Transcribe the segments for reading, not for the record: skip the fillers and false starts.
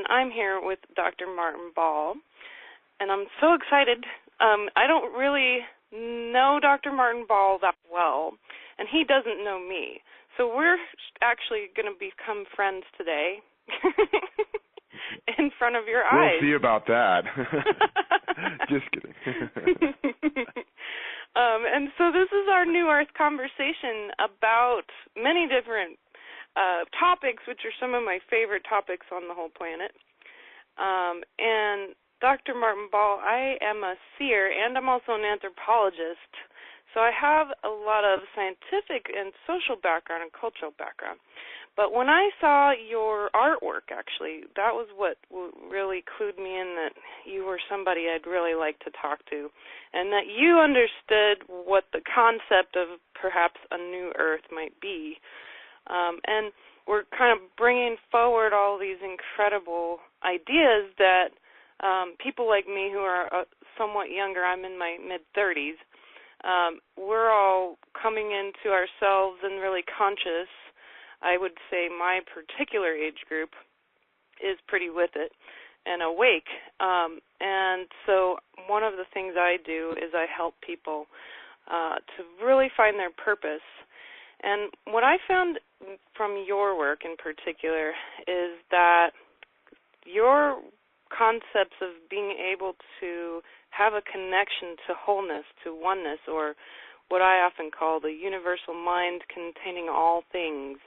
I'm here with Dr. Martin Ball, and I'm so excited. I don't really know Dr. Martin Ball that well, and he doesn't know me. So we're actually going to become friends today in front of your eyes. We'll see about that. Just kidding. And so this is our New Earth conversation about many different topics, which are some of my favorite topics on the whole planet. And Dr. Martin Ball, I am a seer, and I'm also an anthropologist. So I have a lot of scientific and social background and cultural background. But when I saw your artwork, actually, that was what really clued me in that you were somebody I'd really like to talk to, and that you understood what the concept of perhaps a new Earth might be. And we're kind of bringing forward all these incredible ideas that people like me who are somewhat younger, I'm in my mid-30s, we're all coming into ourselves and really conscious. I would say my particular age group is pretty with it and awake. And so one of the things I do is I help people to really find their purpose. And what I found from your work in particular is that your concepts of being able to have a connection to wholeness, to oneness, or what I often call the universal mind containing all things,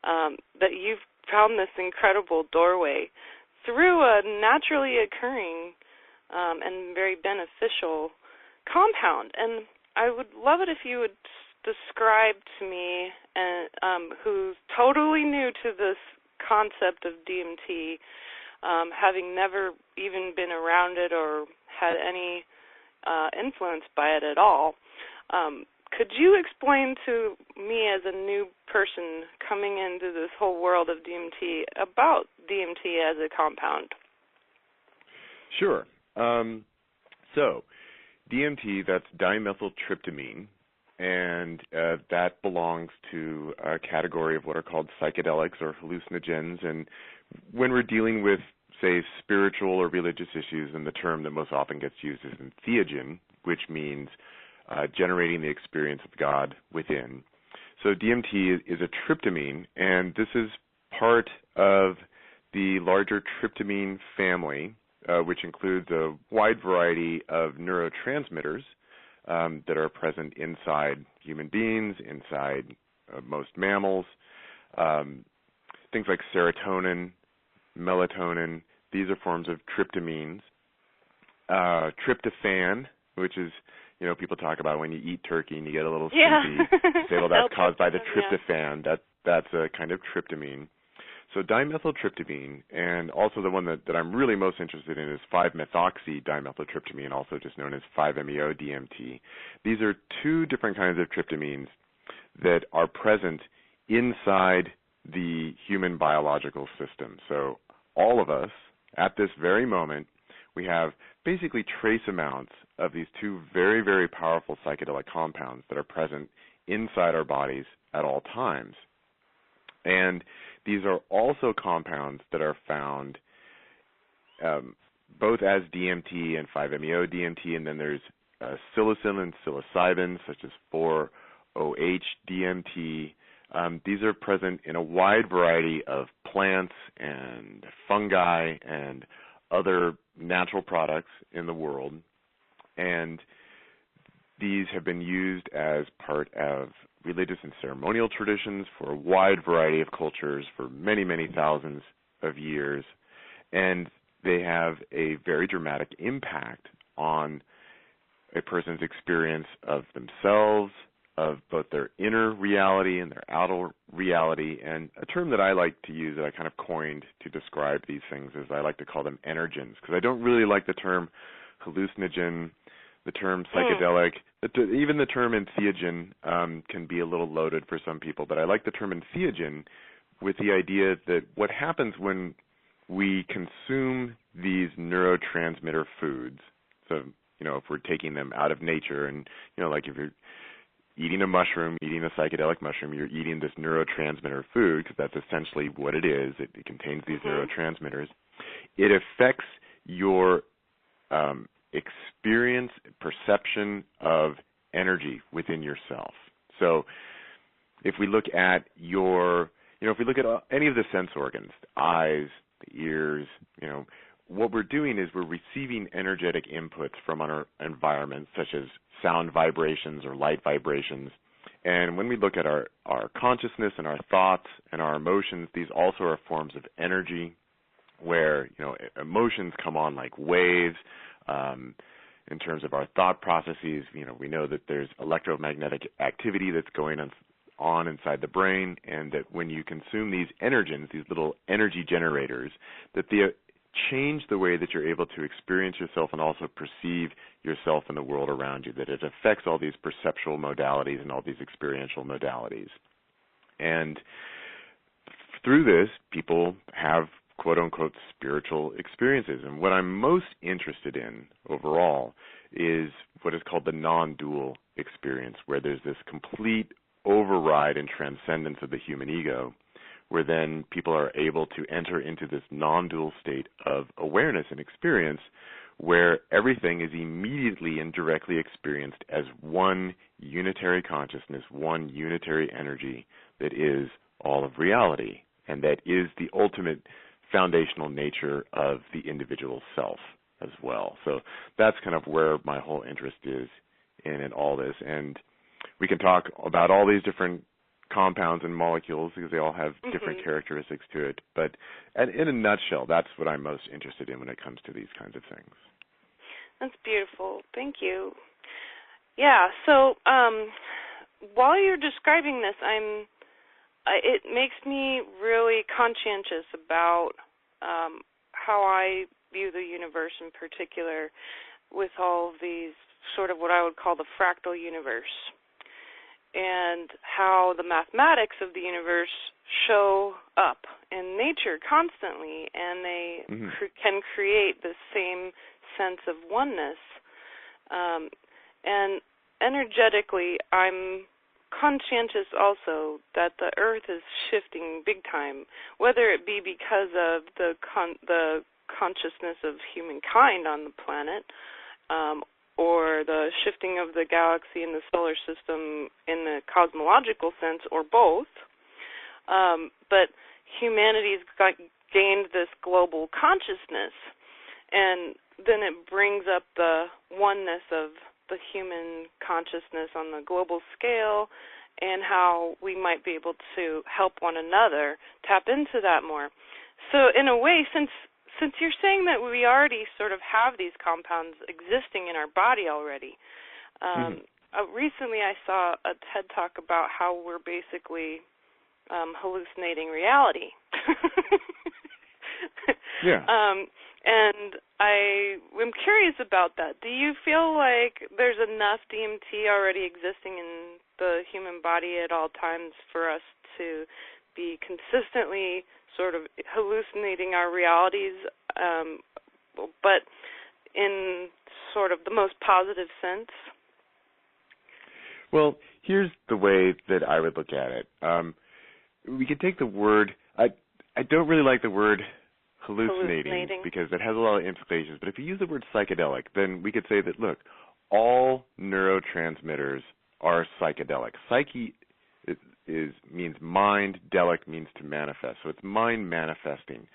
that you've found this incredible doorway through a naturally occurring and very beneficial compound. And I would love it if you would describe to me, who's totally new to this concept of DMT, having never even been around it or had any influence by it at all. Could you explain to me as a new person coming into this whole world of DMT about DMT as a compound? Sure. So DMT, that's dimethyltryptamine, and that belongs to a category of what are called psychedelics or hallucinogens. And when we're dealing with, say, spiritual or religious issues, then the term that most often gets used is entheogen, which means generating the experience of God within. So DMT is a tryptamine, and this is part of the larger tryptamine family, which includes a wide variety of neurotransmitters that are present inside human beings, inside most mammals, things like serotonin, melatonin. These are forms of tryptamines. Tryptophan, which is, people talk about when you eat turkey and you get a little sleepy. Say, well, that's caused by the tryptophan. Yeah. That's a kind of tryptamine. So dimethyltryptamine, and also the one that I'm really most interested in is 5-methoxy-dimethyltryptamine, also just known as 5-MeO-DMT. These are two different kinds of tryptamines that are present inside the human biological system. So all of us, at this very moment, we have basically trace amounts of these two very, very powerful psychedelic compounds that are present inside our bodies at all times. And these are also compounds that are found both as DMT and 5-MeO-DMT, and then there's psilocin and psilocybin, such as 4-OH-DMT. These are present in a wide variety of plants and fungi and other natural products in the world, and these have been used as part of religious and ceremonial traditions for a wide variety of cultures for many, many thousands of years, and they have a very dramatic impact on a person's experience of themselves, of both their inner reality and their outer reality. And a term that I like to use that I kind of coined to describe these things is I like to call them energens, because I don't really like the term hallucinogen, the term psychedelic. Even the term entheogen can be a little loaded for some people, but I like the term entheogen with the idea that what happens when we consume these neurotransmitter foods, so, if we're taking them out of nature, and, like if you're eating a mushroom, eating a psychedelic mushroom, you're eating this neurotransmitter food, because that's essentially what it is. It contains these neurotransmitters. it affects your experience, perception of energy within yourself. So if we look at if we look at any of the sense organs, the eyes, the ears, what we're doing is we're receiving energetic inputs from our environment, such as sound vibrations or light vibrations. And when we look at our consciousness and our thoughts and our emotions, these also are forms of energy where, emotions come on like waves. In terms of our thought processes, we know that there's electromagnetic activity that's going on inside the brain, and that when you consume these energens, these little energy generators, that they change the way that you're able to experience yourself and also perceive yourself and the world around you, that it affects all these perceptual modalities and all these experiential modalities. And through this, people have quote-unquote spiritual experiences. And what I'm most interested in overall is what is called the non-dual experience, where there's this complete override and transcendence of the human ego, where then people are able to enter into this non-dual state of awareness and experience, where everything is immediately and directly experienced as one unitary consciousness, one unitary energy that is all of reality, and that is the ultimate foundational nature of the individual self as well. So that's kind of where my whole interest is in all this. And we can talk about all these different compounds and molecules because they all have different characteristics to it. But in a nutshell, that's what I'm most interested in when it comes to these kinds of things. That's beautiful. Thank you. Yeah, so while you're describing this, it makes me really conscientious about how I view the universe in particular, with all of these sort of what I would call the fractal universe, and how the mathematics of the universe show up in nature constantly, and they can create the same sense of oneness. And energetically, I'm conscientious also that the Earth is shifting big time, whether it be because of the consciousness of humankind on the planet, or the shifting of the galaxy and the solar system in the cosmological sense, or both. But humanity's gained this global consciousness, and then it brings up the oneness of the human consciousness on the global scale, and how we might be able to help one another tap into that more. So in a way, since you're saying that we already sort of have these compounds existing in our body already, recently I saw a TED Talk about how we're basically hallucinating reality. Yeah. And I'm curious about that. Do you feel like there's enough DMT already existing in the human body at all times for us to be consistently sort of hallucinating our realities, but in sort of the most positive sense? Well, here's the way that I would look at it. We could take the word, I don't really like the word hallucinating because it has a lot of implications, but if you use the word psychedelic, then we could say that, look, all neurotransmitters are psychedelic. Psyche means mind, delic means to manifest, so it's mind manifesting.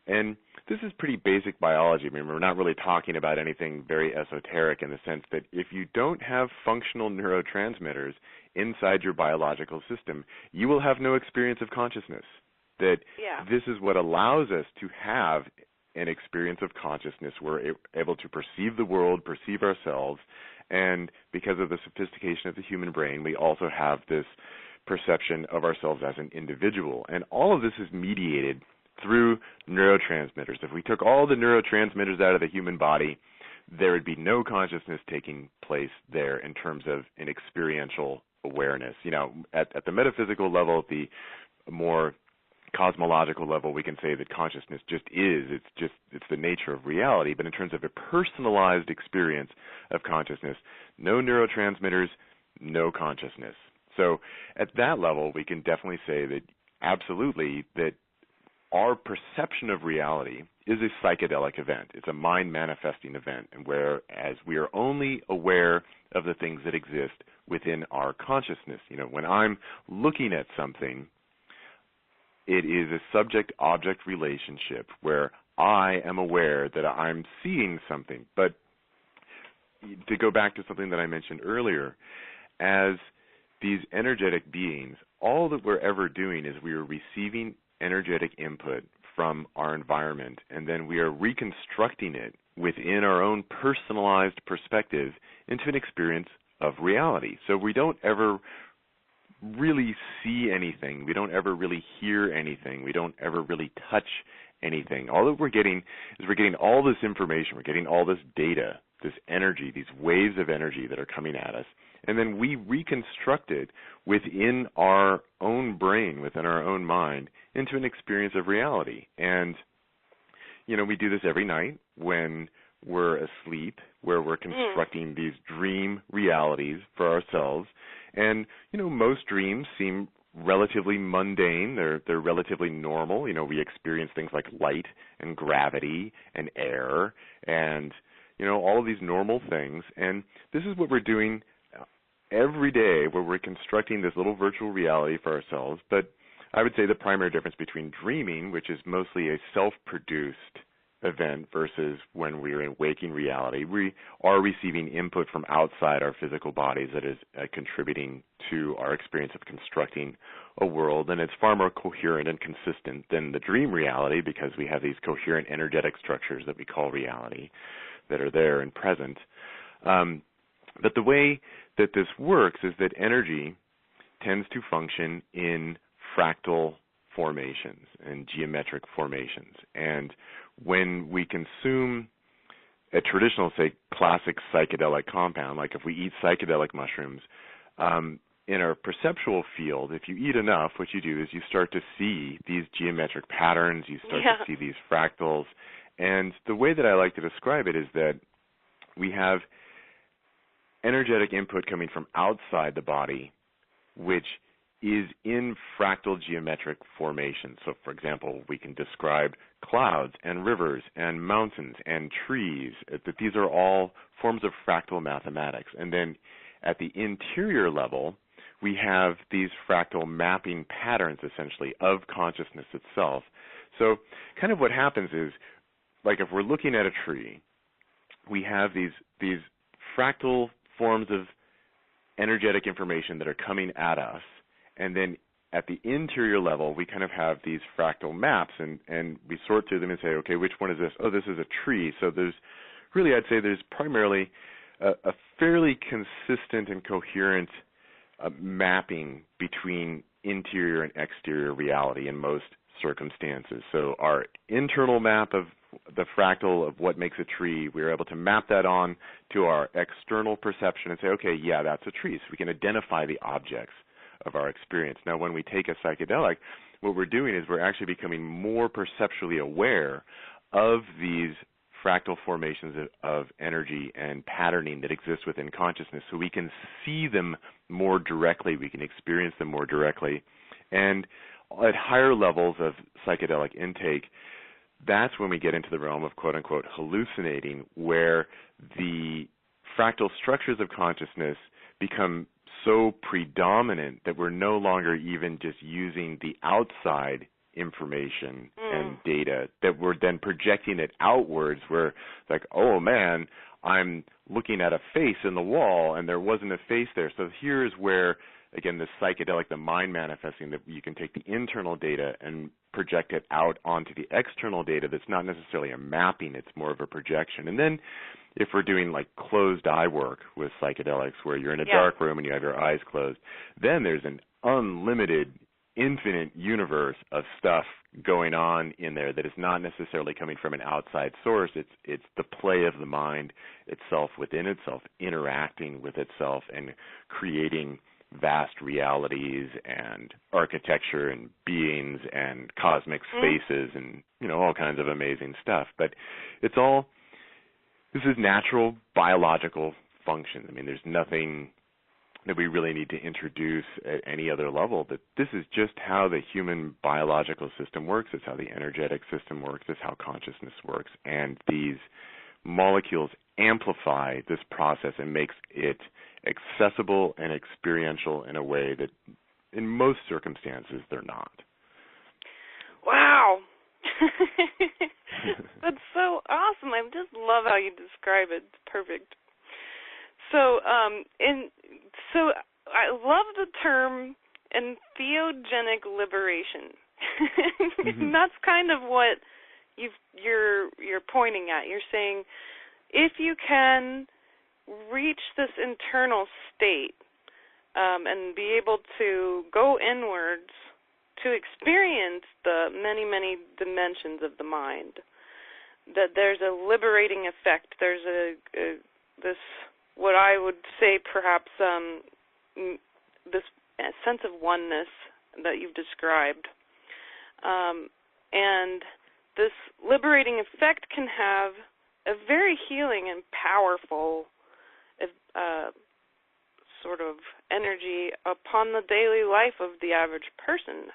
And this is pretty basic biology. I mean, we're not really talking about anything very esoteric in the sense that if you don't have functional neurotransmitters inside your biological system, you will have no experience of consciousness. That This is what allows us to have an experience of consciousness. We're able to perceive the world, perceive ourselves, and because of the sophistication of the human brain, we also have this perception of ourselves as an individual. And all of this is mediated through neurotransmitters. If we took all the neurotransmitters out of the human body, there would be no consciousness taking place there in terms of an experiential awareness. At the metaphysical level, at the more cosmological level, we can say that consciousness just is. It's the nature of reality. But in terms of a personalized experience of consciousness, no neurotransmitters, no consciousness. So at that level, we can definitely say that absolutely that our perception of reality is a psychedelic event. It's a mind-manifesting event, and whereas we are only aware of the things that exist within our consciousness. When I'm looking at something, it is a subject-object relationship where I am aware that I'm seeing something. But to go back to something that I mentioned earlier, as these energetic beings, all that we're ever doing is we are receiving energetic input from our environment, and then we are reconstructing it within our own personalized perspective into an experience of reality. So we don't ever really see anything. We don't ever really hear anything. We don't ever really touch anything. All that we're getting is we're getting all this information. We're getting all this data, this energy, these waves of energy that are coming at us. And then we reconstruct it within our own brain, within our own mind, into an experience of reality. And, we do this every night when we're asleep, where we're constructing these dream realities for ourselves. And, most dreams seem relatively mundane. They're relatively normal. We experience things like light and gravity and air and, all of these normal things. And this is what we're doing every day, where we're constructing this little virtual reality for ourselves. But I would say the primary difference between dreaming, which is mostly a self-produced event, versus when we're in waking reality, we are receiving input from outside our physical bodies that is contributing to our experience of constructing a world. And it's far more coherent and consistent than the dream reality, because we have these coherent energetic structures that we call reality that are there and present. But the way that this works is that energy tends to function in fractal formations and geometric formations. And when we consume a traditional, say, classic psychedelic compound, like if we eat psychedelic mushrooms, in our perceptual field, if you eat enough, what you do is you start to see these geometric patterns, you start to see these fractals. And the way that I like to describe it is that we have energetic input coming from outside the body, which is in fractal geometric formation. So, for example, we can describe clouds and rivers and mountains and trees, that these are all forms of fractal mathematics. And then at the interior level, we have these fractal mapping patterns, essentially, of consciousness itself. So kind of what happens is, like if we're looking at a tree, we have these fractal forms of energetic information that are coming at us. And then at the interior level, we kind of have these fractal maps, and we sort through them and say, okay, which one is this? Oh, this is a tree. So there's really, I'd say there's primarily a fairly consistent and coherent mapping between interior and exterior reality in most circumstances. So our internal map of the fractal of what makes a tree, we're able to map that on to our external perception and say, okay, yeah, that's a tree. So we can identify the objects of our experience. Now, when we take a psychedelic, what we're doing is we're actually becoming more perceptually aware of these fractal formations of energy and patterning that exist within consciousness, so we can see them more directly, we can experience them more directly. And at higher levels of psychedelic intake, that's when we get into the realm of quote-unquote hallucinating, where the fractal structures of consciousness become so predominant that we're no longer even just using the outside information and data, that we're then projecting it outwards, where like, oh man, I'm looking at a face in the wall and there wasn't a face there. So here's where, again, the psychedelic, the mind manifesting, that you can take the internal data and project it out onto the external data that's not necessarily a mapping, it's more of a projection. And then if we're doing like closed eye work with psychedelics, where you're in a dark room and you have your eyes closed, then there's an unlimited, infinite universe of stuff going on in there that is not necessarily coming from an outside source. It's the play of the mind itself within itself, interacting with itself and creating vast realities and architecture and beings and cosmic spaces and, all kinds of amazing stuff. But this is natural biological function. I mean, there's nothing that we really need to introduce at any other level, that this is just how the human biological system works, it's how the energetic system works, it's how consciousness works, and these molecules amplify this process and makes it accessible and experiential in a way that in most circumstances they're not. Wow. That's so awesome. I just love how you describe it. It's perfect. So, I love the term entheogenic liberation. Mm-hmm. That's kind of what you're pointing at. You're saying if you can reach this internal state and be able to go inwards to experience the many, many dimensions of the mind, that there's a liberating effect. There's this, what I would say perhaps this sense of oneness that you've described. And this liberating effect can have a very healing and powerful sort of energy upon the daily life of the average person.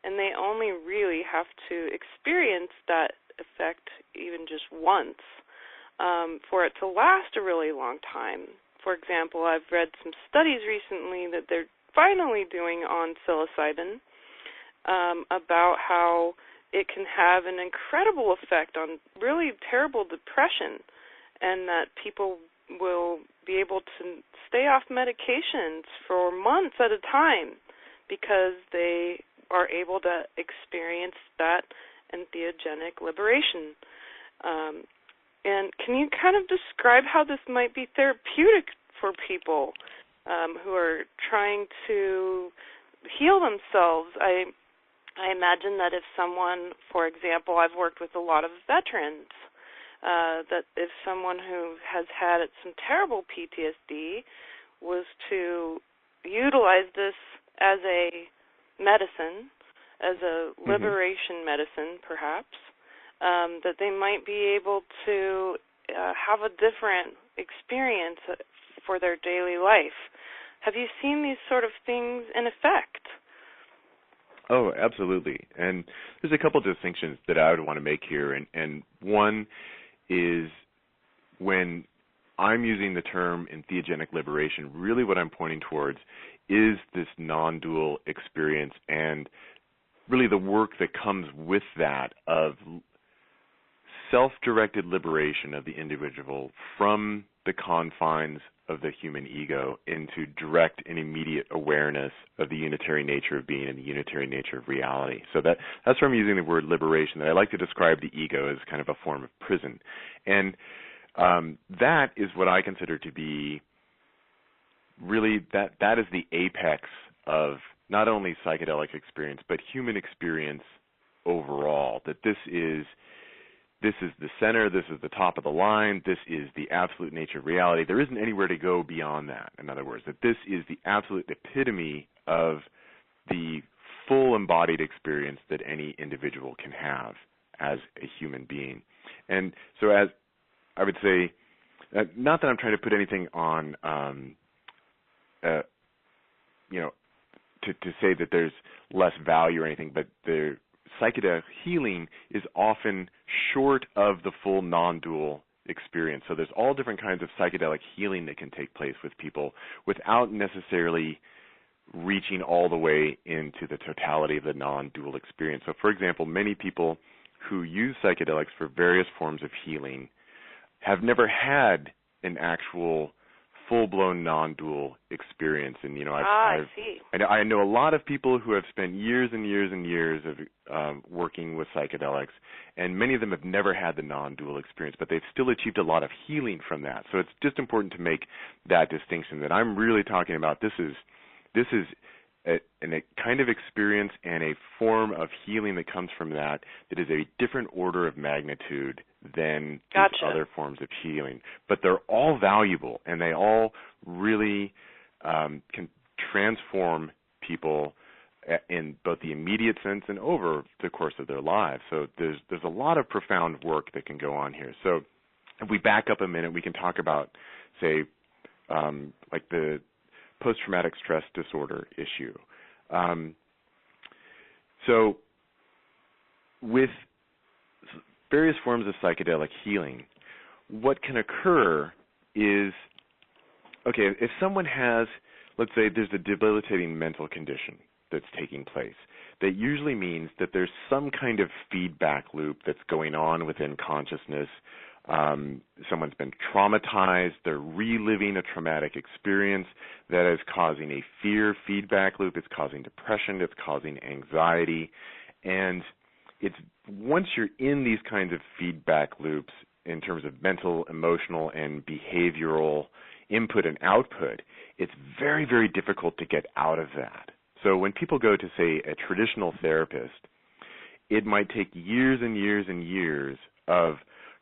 And they only really have to experience that effect even just once for it to last a really long time. For example, I've read some studies recently that they're finally doing on psilocybin about how it can have an incredible effect on really terrible depression, and that people will be able to stay off medications for months at a time because they are able to experience that entheogenic liberation. And can you kind of describe how this might be therapeutic for people who are trying to heal themselves? I imagine that if someone, for example, I've worked with a lot of veterans, that if someone who has had some terrible PTSD was to utilize this as a medicine, as a liberation medicine, perhaps, that they might be able to have a different experience for their daily life. Have you seen these sort of things in effect? Oh, absolutely. And there's a couple of distinctions that I would want to make here. And one is when I'm using the term entheogenic liberation, really what I'm pointing towards is this non-dual experience and really the work that comes with that of self-directed liberation of the individual from the confines of the human ego into direct and immediate awareness of the unitary nature of being and the unitary nature of reality. So that's where I'm using the word liberation. That I like to describe the ego as kind of a form of prison. And that is what I consider to be really, that is the apex of not only psychedelic experience, but human experience overall, that this is the center, this is the top of the line, this is the absolute nature of reality. There isn't anywhere to go beyond that, in other words, that this is the absolute epitome of the full embodied experience that any individual can have as a human being. And so as I would say, not that I'm trying to put anything on, to say that there's less value or anything, but the psychedelic healing is often short of the full non-dual experience. So there's all different kinds of psychedelic healing that can take place with people without necessarily reaching all the way into the totality of the non-dual experience. So, for example, many people who use psychedelics for various forms of healing have never had an actual full-blown non-dual experience. And I see. I know a lot of people who have spent years and years and years of working with psychedelics, and many of them have never had the non-dual experience, but they've still achieved a lot of healing from that. So it's just important to make that distinction, that I'm really talking about this is a kind of experience and a form of healing that comes from that is a different order of magnitude than these other forms of healing. But they're all valuable, and they all really can transform people in both the immediate sense and over the course of their lives. So there's a lot of profound work that can go on here. So if we back up a minute, we can talk about, say, like the post-traumatic stress disorder issue. So with various forms of psychedelic healing, what can occur is, okay, if someone has, let's say there's a debilitating mental condition that's taking place, that usually means that there's some kind of feedback loop that's going on within consciousness. Someone's been traumatized, they're reliving a traumatic experience that is causing a fear feedback loop, it's causing depression, it's causing anxiety, and it's once you're in these kinds of feedback loops in terms of mental, emotional, and behavioral input and output, it's very, very difficult to get out of that. So when people go to, say, a traditional therapist, it might take years and years and years of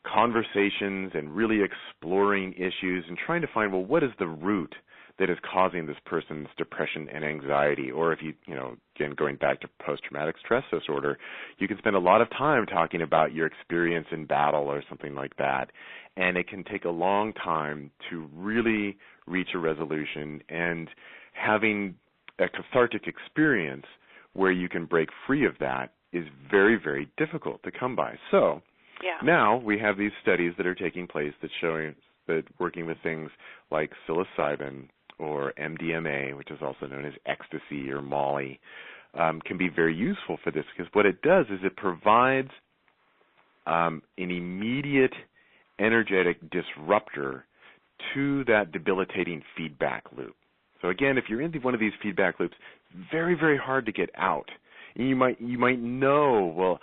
conversations and really exploring issues and trying to find, well, what is the root that is causing this person's depression and anxiety? Or if you again, going back to post-traumatic stress disorder, you can spend a lot of time talking about your experience in battle or something like that, and it can take a long time to really reach a resolution, and having a cathartic experience where you can break free of that is very, very difficult to come by. So now we have these studies that are taking place that showing that working with things like psilocybin or MDMA, which is also known as ecstasy or Molly, can be very useful for this, because what it does is it provides an immediate energetic disruptor to that debilitating feedback loop. So again, if you're in one of these feedback loops, it's very, very hard to get out. And you might know, well,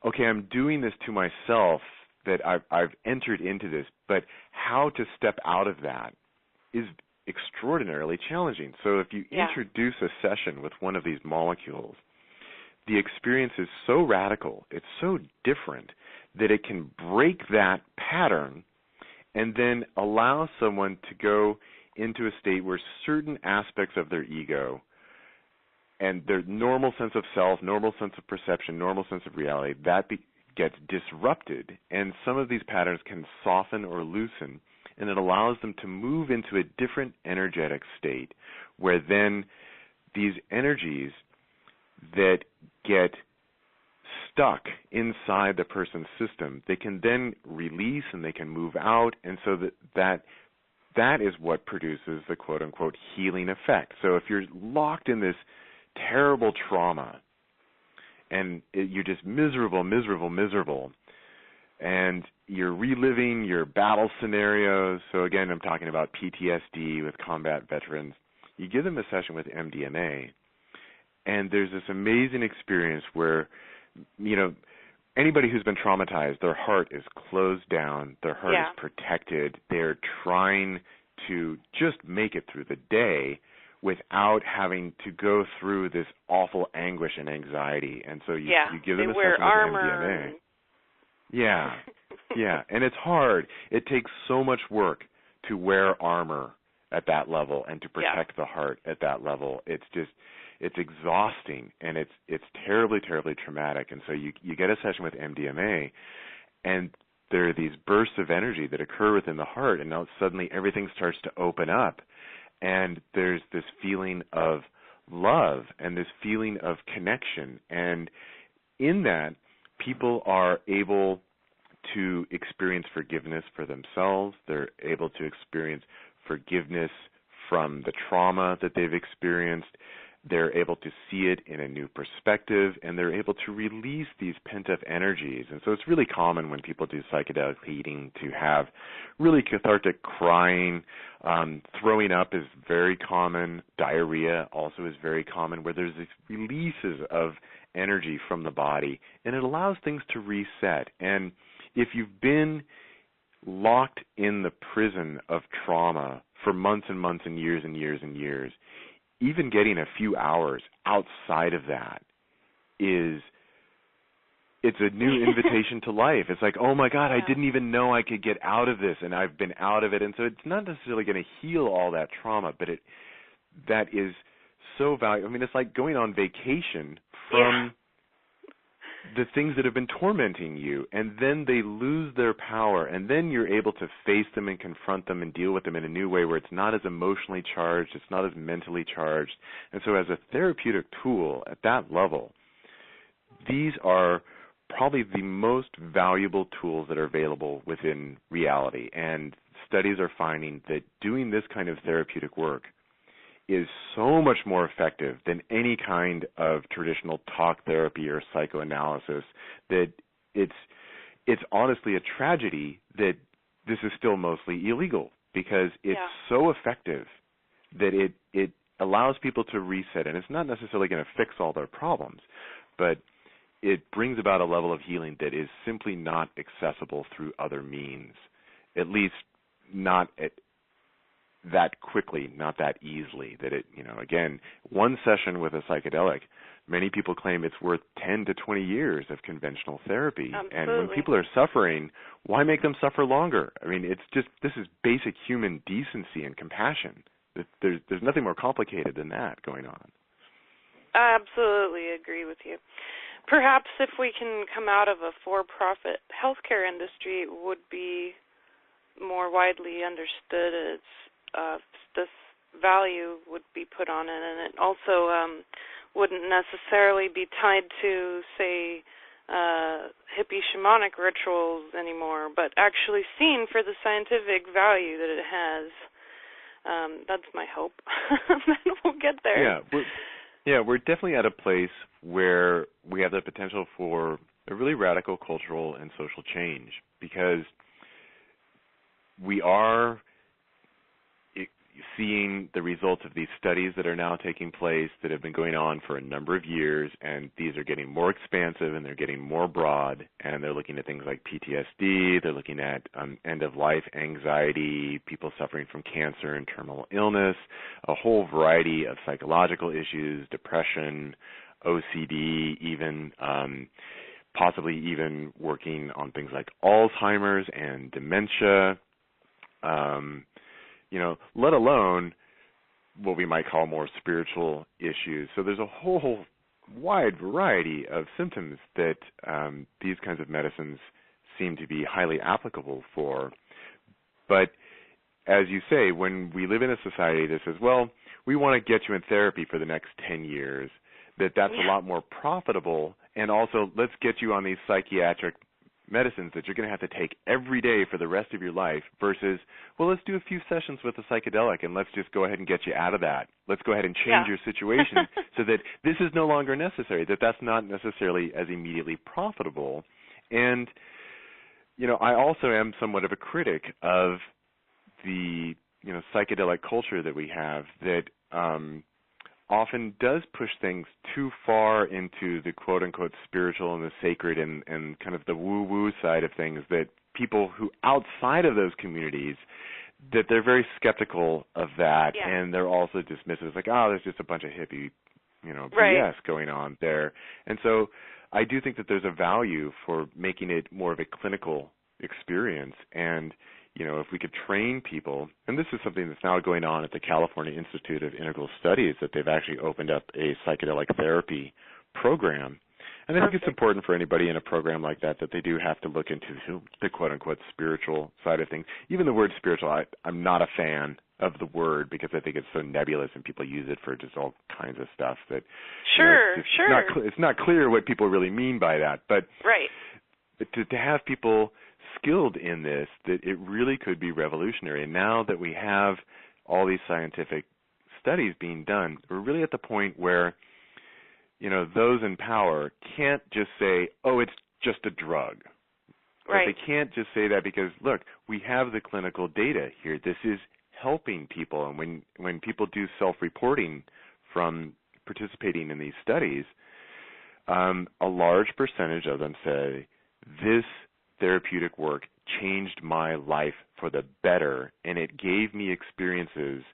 okay, I'm doing this to myself, that I've entered into this, but how to step out of that is extraordinarily challenging. So if you introduce a session with one of these molecules, the experience is so radical, it's so different, that it can break that pattern and then allow someone to go into a state where certain aspects of their ego and their normal sense of self, normal sense of perception, normal sense of reality, that gets disrupted, and some of these patterns can soften or loosen, and it allows them to move into a different energetic state, where then these energies that get stuck inside the person's system, they can then release and they can move out, and so that is what produces the quote-unquote healing effect. So if you're locked in this terrible trauma, and you're just miserable, and you're reliving your battle scenarios. So again, I'm talking about PTSD with combat veterans. You give them a session with MDMA, and there's this amazing experience where, anybody who's been traumatized, their heart is closed down, their heart is protected. They're trying to just make it through the day without having to go through this awful anguish and anxiety. And so you give them a session with MDMA. Yeah, and it's hard. It takes so much work to wear armor at that level and to protect the heart at that level. It's exhausting, and it's terribly, terribly traumatic. And so you get a session with MDMA, and there are these bursts of energy that occur within the heart, and now suddenly everything starts to open up. And there's this feeling of love and this feeling of connection. And in that, people are able to experience forgiveness for themselves. They're able to experience forgiveness from the trauma that they've experienced. They're able to see it in a new perspective, and they're able to release these pent-up energies. And so it's really common when people do psychedelic healing to have really cathartic crying. Throwing up is very common. Diarrhea also is very common, where there's these releases of energy from the body, and it allows things to reset. And if you've been locked in the prison of trauma for months and months and years and years and years, even getting a few hours outside of that it's a new invitation to life. It's like, oh my God, I didn't even know I could get out of this, and I've been out of it. And so it's not necessarily going to heal all that trauma, but that is so valuable. I mean, it's like going on vacation from the things that have been tormenting you, and then they lose their power, and then you're able to face them and confront them and deal with them in a new way where it's not as emotionally charged, it's not as mentally charged. And so as a therapeutic tool at that level, these are probably the most valuable tools that are available within reality. And studies are finding that doing this kind of therapeutic work is so much more effective than any kind of traditional talk therapy or psychoanalysis that it's honestly a tragedy that this is still mostly illegal, because it's so effective that it allows people to reset. And it's not necessarily going to fix all their problems, but it brings about a level of healing that is simply not accessible through other means, at least not that quickly, not that easily. That it, again, one session with a psychedelic, many people claim it's worth 10 to 20 years of conventional therapy. Absolutely. And when people are suffering, why make them suffer longer? I mean, this is basic human decency and compassion. There's nothing more complicated than that going on. I absolutely agree with you. Perhaps if we can come out of a for-profit healthcare industry, it would be more widely understood as this value would be put on it, and it also wouldn't necessarily be tied to, say, hippie shamanic rituals anymore, but actually seen for the scientific value that it has. That's my hope. Then we'll get there. We're definitely at a place where we have the potential for a really radical cultural and social change, because we are seeing the results of these studies that are now taking place that have been going on for a number of years, and these are getting more expansive and they're getting more broad, and they're looking at things like PTSD, they're looking at end-of-life anxiety, people suffering from cancer and terminal illness, a whole variety of psychological issues, depression, OCD, even possibly even working on things like Alzheimer's and dementia, let alone what we might call more spiritual issues. So there's a whole wide variety of symptoms that these kinds of medicines seem to be highly applicable for. But as you say, when we live in a society that says, well, we want to get you in therapy for the next 10 years, that's a lot more profitable, and also let's get you on these psychiatric medicines that you're going to have to take every day for the rest of your life, versus, well, let's do a few sessions with a psychedelic and let's just go ahead and get you out of that. Let's go ahead and change your situation so that this is no longer necessary, that's not necessarily as immediately profitable. And, I also am somewhat of a critic of the, psychedelic culture that we have that often does push things too far into the quote-unquote spiritual and the sacred and kind of the woo-woo side of things, that people who outside of those communities, that they're very skeptical of that, and they're also dismissive. It's like, there's just a bunch of hippie, BS going on there. And so I do think that there's a value for making it more of a clinical experience. And if we could train people, and this is something that's now going on at the California Institute of Integral Studies, that they've actually opened up a psychedelic therapy program. And I think it's important for anybody in a program like that they do have to look into the quote-unquote spiritual side of things. Even the word spiritual, I'm not a fan of the word, because I think it's so nebulous and people use it for just all kinds of stuff that it's not clear what people really mean by that. But to have people skilled in this, that it really could be revolutionary. And now that we have all these scientific studies being done, we're really at the point where, those in power can't just say, oh, it's just a drug. Right. But they can't just say that, because, look, we have the clinical data here. This is helping people. And when people do self-reporting from participating in these studies, a large percentage of them say, this therapeutic work changed my life for the better, and it gave me experiences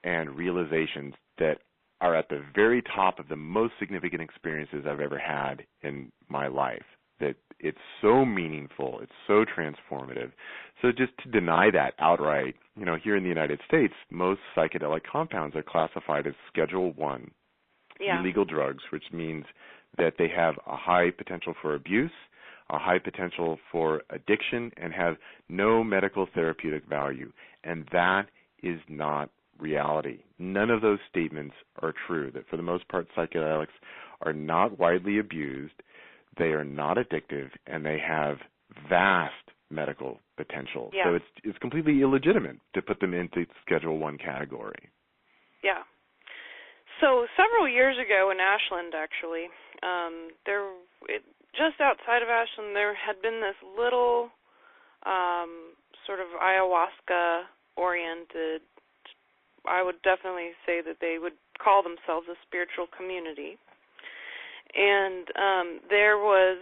and realizations that are at the very top of the most significant experiences I've ever had in my life. That it's so meaningful, it's so transformative. So just to deny that outright, here in the United States, most psychedelic compounds are classified as Schedule 1. illegal drugs, which means that they have a high potential for abuse, a high potential for addiction, and have no medical therapeutic value. And that is not reality. None of those statements are true, that for the most part psychedelics are not widely abused, they are not addictive, and they have vast medical potential. Yeah. So it's completely illegitimate to put them into Schedule I category. Yeah. So several years ago in Ashland, actually, just outside of Ashland, there had been this little sort of ayahuasca-oriented, I would definitely say that they would call themselves a spiritual community. And there was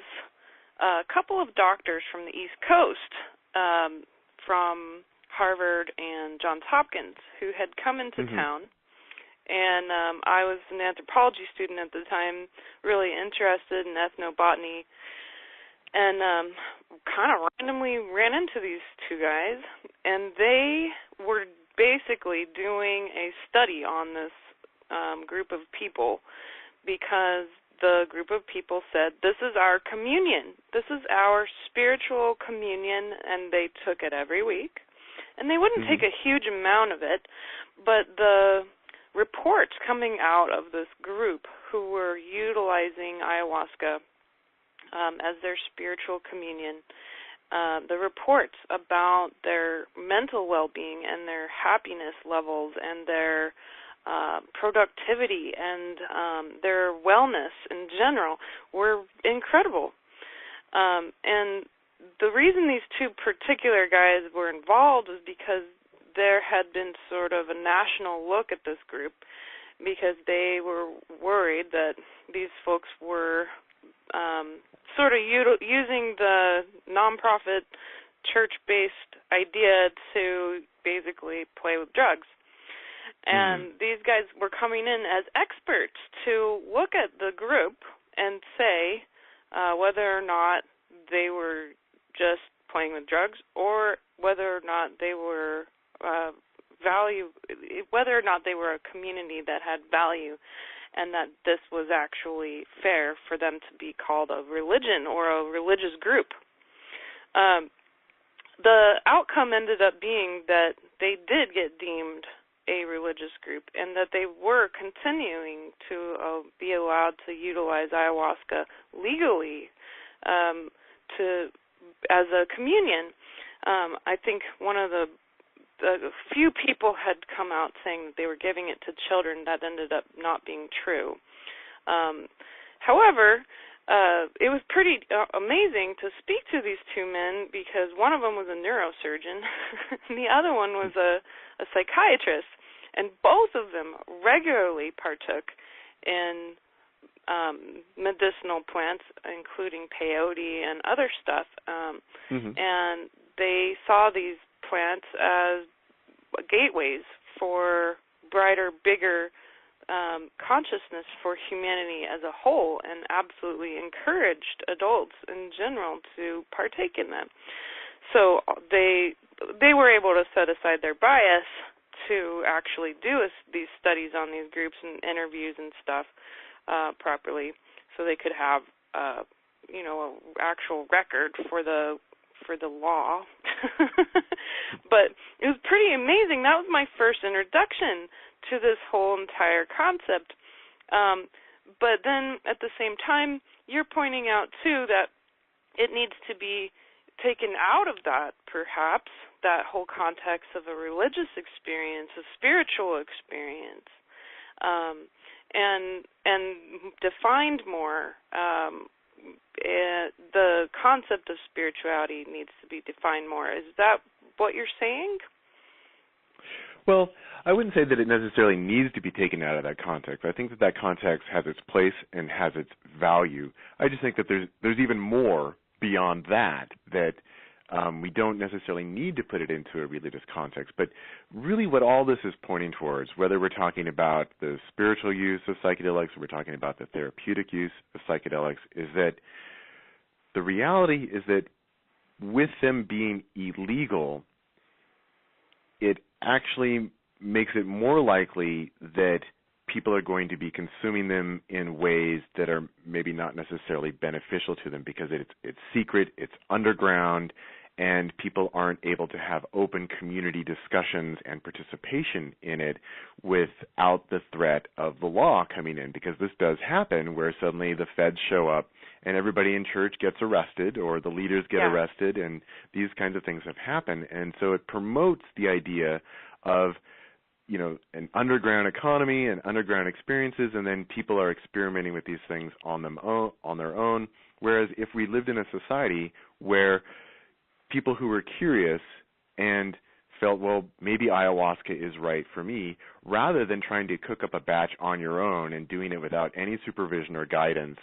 a couple of doctors from the East Coast, from Harvard and Johns Hopkins, who had come into town. And I was an anthropology student at the time, really interested in ethnobotany, and kind of randomly ran into these two guys, and they were basically doing a study on this group of people, because the group of people said, this is our communion, this is our spiritual communion, and they took it every week. And they wouldn't take a huge amount of it, but the reports coming out of this group who were utilizing ayahuasca as their spiritual communion, the reports about their mental well-being and their happiness levels and their productivity and their wellness in general were incredible. And the reason these two particular guys were involved was because there had been sort of a national look at this group, because they were worried that these folks were sort of using the nonprofit church-based idea to basically play with drugs. And these guys were coming in as experts to look at the group and say whether or not they were just playing with drugs, or whether or not they were whether or not they were a community that had value, and that this was actually fair for them to be called a religion or a religious group. The outcome ended up being that they did get deemed a religious group, and that they were continuing to be allowed to utilize ayahuasca legally as a communion. I think one of the few people had come out saying that they were giving it to children. That ended up not being true. However, it was pretty amazing to speak to these two men, because one of them was a neurosurgeon and the other one was a psychiatrist, and both of them regularly partook in medicinal plants, including peyote and other stuff, and they saw these plants as gateways for brighter, bigger consciousness for humanity as a whole, and absolutely encouraged adults in general to partake in them. So they were able to set aside their bias to actually do these studies on these groups and interviews and stuff properly, so they could have an actual record for the law. But it was pretty amazing. That was my first introduction to this whole entire concept. But then at the same time, you're pointing out too that it needs to be taken out of that, perhaps, that whole context of a religious experience, a spiritual experience, and defined more. The concept of spirituality needs to be defined more. Is that what you're saying? Well, I wouldn't say that it necessarily needs to be taken out of that context. I think that context has its place and has its value. I just think that there's even more beyond that we don't necessarily need to put it into a religious context. But really what all this is pointing towards, whether we're talking about the spiritual use of psychedelics or we're talking about the therapeutic use of psychedelics, is that the reality is that with them being illegal, it actually makes it more likely that people are going to be consuming them in ways that are maybe not necessarily beneficial to them because it's secret, it's underground, and people aren't able to have open community discussions and participation in it without the threat of the law coming in, because this does happen where suddenly the feds show up and everybody in church gets arrested or the leaders get arrested, and these kinds of things have happened. And so it promotes the idea of, you know, an underground economy and underground experiences, and then people are experimenting with these things on their own. Whereas if we lived in a society where people who were curious and felt, well, maybe ayahuasca is right for me, rather than trying to cook up a batch on your own and doing it without any supervision or guidance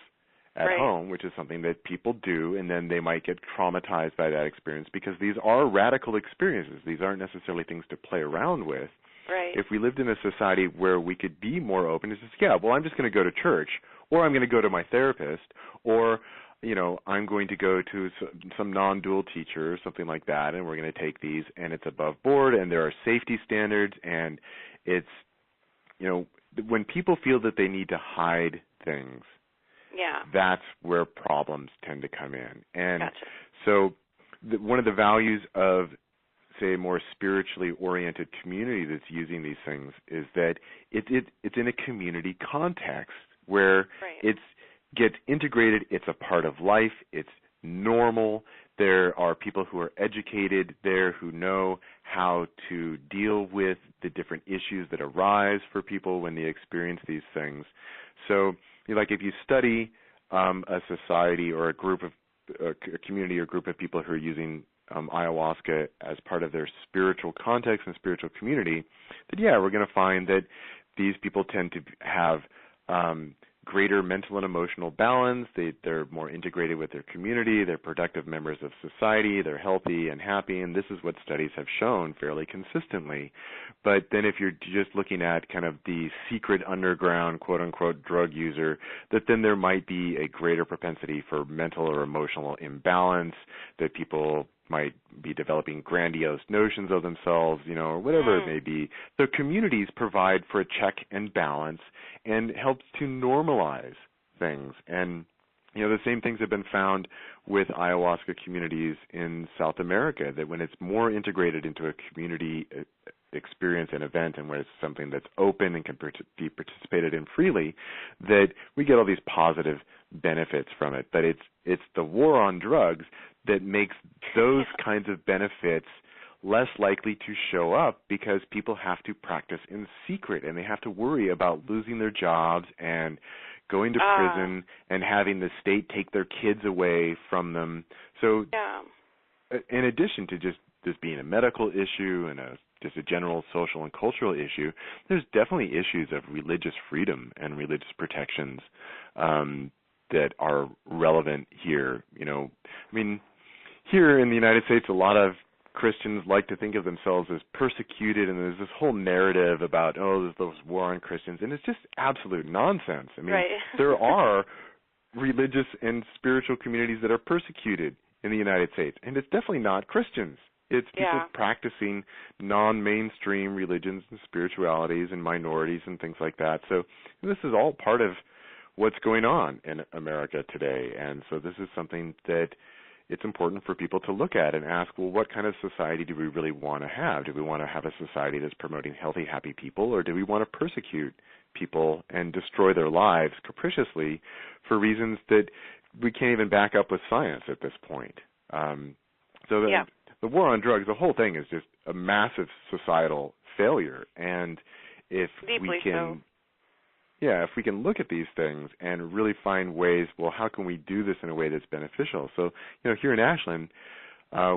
at home, which is something that people do, and then they might get traumatized by that experience because these are radical experiences. These aren't necessarily things to play around with. Right. If we lived in a society where we could be more open, it's just, yeah, well, I'm just going to go to church, or I'm going to go to my therapist, or, you know, I'm going to go to some non-dual teacher or something like that, and we're going to take these, and it's above board, and there are safety standards, and it's, you know, when people feel that they need to hide things, that's where problems tend to come in. And so one of the values of, say, a more spiritually oriented community that's using these things is that it's in a community context where it gets integrated, it's a part of life, it's normal. There are people who are educated there who know how to deal with the different issues that arise for people when they experience these things. So, you know, like if you study a society or a group of a community or group of people who are using ayahuasca as part of their spiritual context and spiritual community, then we're going to find that these people tend to have greater mental and emotional balance. They're more integrated with their community. They're productive members of society. They're healthy and happy, and this is what studies have shown fairly consistently. But then if you're just looking at kind of the secret underground, quote-unquote, drug user, that then there might be a greater propensity for mental or emotional imbalance, that people might be developing grandiose notions of themselves, you know, or whatever it may be. So communities provide for a check and balance and helps to normalize things. And, you know, the same things have been found with ayahuasca communities in South America, that when it's more integrated into a community experience and event and where it's something that's open and can be participated in freely, that we get all these positive benefits from it. But it's the war on drugs that makes those kinds of benefits less likely to show up because people have to practice in secret and they have to worry about losing their jobs and going to prison and having the state take their kids away from them. So in addition to just this being a medical issue and just a general social and cultural issue, there's definitely issues of religious freedom and religious protections that are relevant here. You know, I mean, here in the United States, a lot of Christians like to think of themselves as persecuted, and there's this whole narrative about, there's this war on Christians, and it's just absolute nonsense. I mean, there are religious and spiritual communities that are persecuted in the United States, and it's definitely not Christians. It's people practicing non-mainstream religions and spiritualities and minorities and things like that. So this is all part of what's going on in America today, and so this is something that it's important for people to look at and ask, well, what kind of society do we really want to have? Do we want to have a society that's promoting healthy, happy people, or do we want to persecute people and destroy their lives capriciously for reasons that we can't even back up with science at this point? So the war on drugs, the whole thing is just a massive societal failure. And if we can... if we can look at these things and really find ways, well, how can we do this in a way that's beneficial? So, you know, here in Ashland,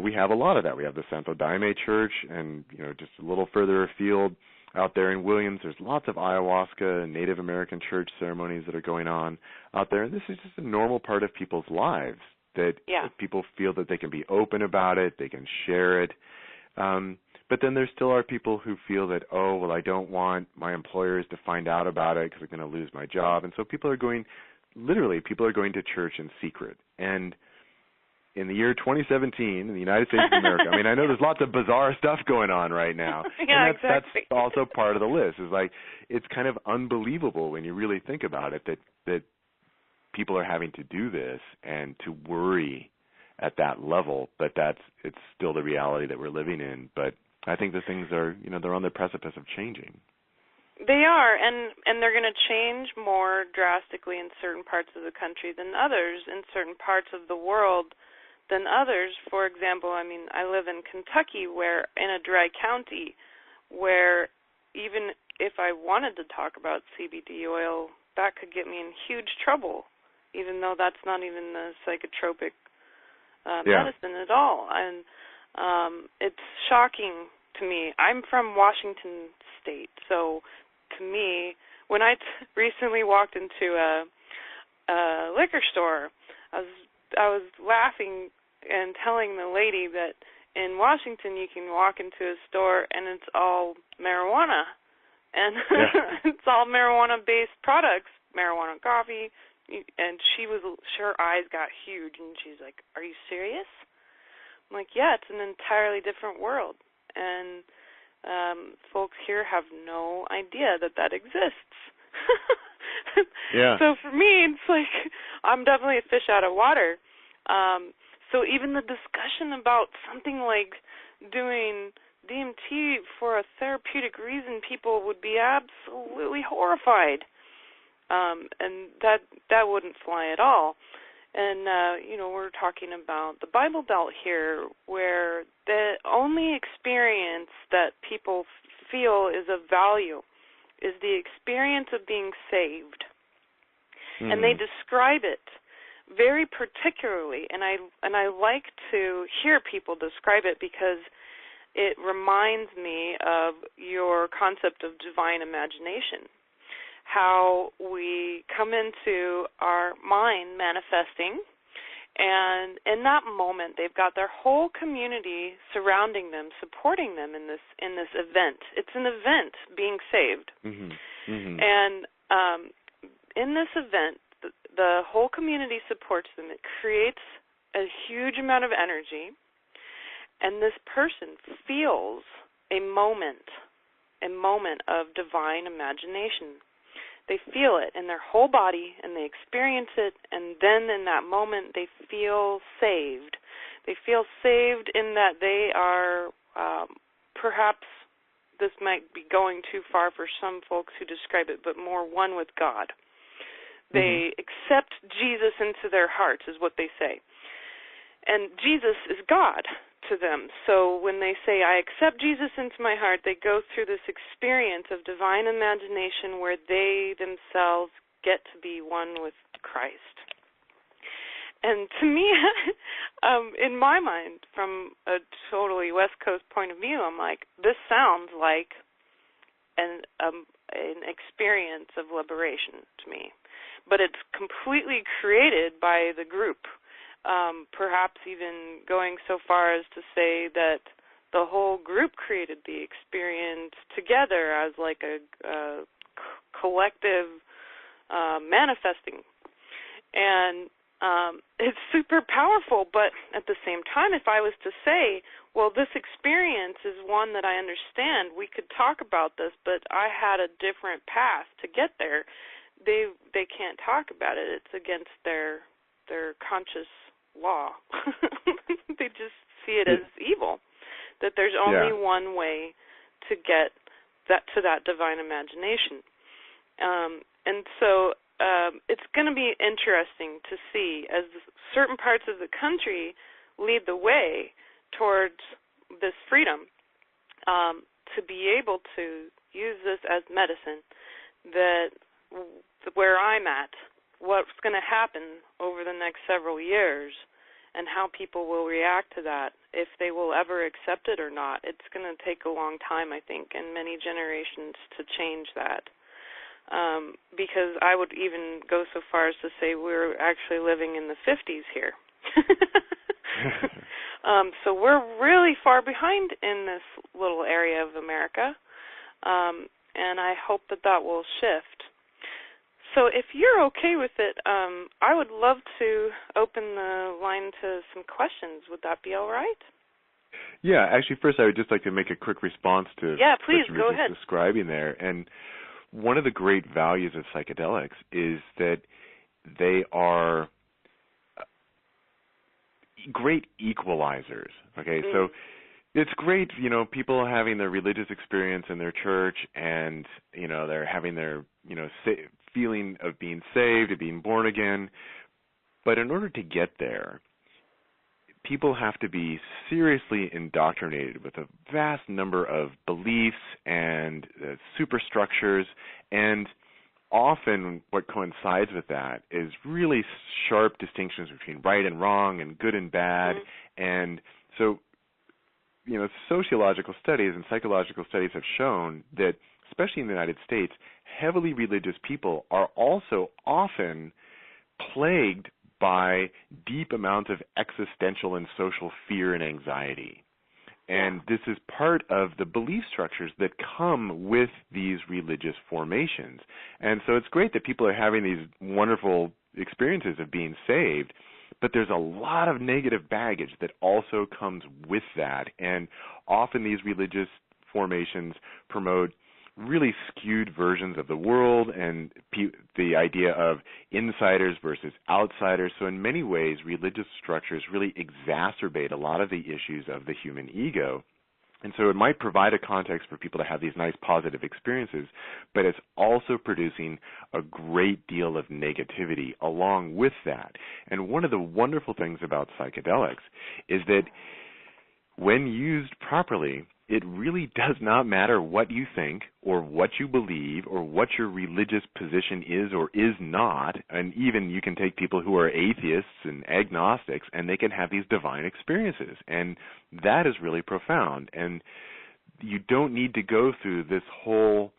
we have a lot of that. We have the Santo Daime Church, and, you know, just a little further afield out there in Williams, there's lots of ayahuasca and Native American church ceremonies that are going on out there. And this is just a normal part of people's lives, that people feel that they can be open about it, they can share it. But then there still are people who feel that, I don't want my employers to find out about it because I'm going to lose my job. And so people are going to church in secret. And in the year 2017 in the United States of America, I mean, I know there's lots of bizarre stuff going on right now. Yeah, and exactly. That's also part of the list. Is like, it's kind of unbelievable when you really think about it that people are having to do this and to worry at that level, but it's still the reality that we're living in. But I think the things are, they're on the precipice of changing. They are, and they're going to change more drastically in certain parts of the country than others, in certain parts of the world than others. For example, I mean, I live in Kentucky, where in a dry county, where even if I wanted to talk about CBD oil, that could get me in huge trouble, even though that's not even the psychotropic medicine at all. And it's shocking to me. I'm from Washington State, so to me, when I recently walked into a liquor store, I was laughing and telling the lady that in Washington you can walk into a store and it's all marijuana, and it's all marijuana-based products, marijuana coffee, and her eyes got huge, and she's like, "Are you serious?" I'm like, "Yeah, it's an entirely different world," and folks here have no idea that exists. Yeah. So for me, it's like I'm definitely a fish out of water. So even the discussion about something like doing DMT for a therapeutic reason, people would be absolutely horrified, and that wouldn't fly at all. And, we're talking about the Bible Belt here, where the only experience that people feel is of value is the experience of being saved. Mm-hmm. And they describe it very particularly, and I like to hear people describe it because it reminds me of your concept of divine imagination. How we come into our mind manifesting, and in that moment they've got their whole community surrounding them, supporting them in this event. It's an event, being saved. Mm-hmm. Mm-hmm. And in this event, the whole community supports them. It creates a huge amount of energy, and this person feels a moment of divine imagination. They feel it in their whole body, and they experience it, and then in that moment they feel saved. They feel saved in that they are, perhaps this might be going too far for some folks who describe it, but more one with God. They accept Jesus into their hearts, is what they say. And Jesus is God to them. So when they say, "I accept Jesus into my heart," they go through this experience of divine imagination where they themselves get to be one with Christ. And to me, in my mind, from a totally West Coast point of view, I'm like, this sounds like an experience of liberation to me. But it's completely created by the group. Perhaps even going so far as to say that the whole group created the experience together as like a collective manifesting. And it's super powerful, but at the same time, if I was to say, well, this experience is one that I understand, we could talk about this, but I had a different path to get there, they can't talk about it. It's against their conscious law. They just see it as evil, that there's only one way to get to that divine imagination. And so it's going to be interesting to see as certain parts of the country lead the way towards this freedom, to be able to use this as medicine, that where I'm at, what's going to happen over the next several years and how people will react to that, if they will ever accept it or not. It's going to take a long time, I think, and many generations to change that. Because I would even go so far as to say we're actually living in the 50s here. So we're really far behind in this little area of America, and I hope that will shift. So if you're okay with it, I would love to open the line to some questions. Would that be all right? Yeah, actually, first I would just like to make a quick response to please, what you go were just ahead. describing there. And one of the great values of psychedelics is that they are great equalizers. Okay, so it's great, people having their religious experience in their church, and they're having their feeling of being saved, of being born again. But in order to get there, people have to be seriously indoctrinated with a vast number of beliefs and superstructures, and often what coincides with that is really sharp distinctions between right and wrong and good and bad. And so, sociological studies and psychological studies have shown that, especially in the United States, heavily religious people are also often plagued by deep amounts of existential and social fear and anxiety. And this is part of the belief structures that come with these religious formations. And so it's great that people are having these wonderful experiences of being saved, but there's a lot of negative baggage that also comes with that. And often these religious formations promote really skewed versions of the world and the idea of insiders versus outsiders. So in many ways, religious structures really exacerbate a lot of the issues of the human ego. And so it might provide a context for people to have these nice positive experiences, but it's also producing a great deal of negativity along with that. And one of the wonderful things about psychedelics is that when used properly, it really does not matter what you think or what you believe or what your religious position is or is not. And even you can take people who are atheists and agnostics, and they can have these divine experiences. And that is really profound. And you don't need to go through this whole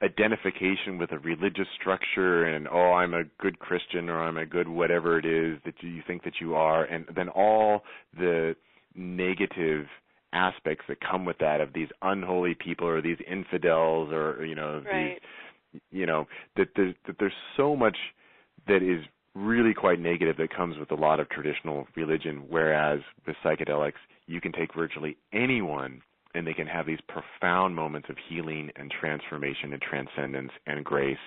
identification with a religious structure and, I'm a good Christian or I'm a good whatever it is that you think that you are, and then all the negative aspects that come with that of these unholy people or these infidels or that there's so much that is really quite negative that comes with a lot of traditional religion, whereas with psychedelics you can take virtually anyone and they can have these profound moments of healing and transformation and transcendence and grace,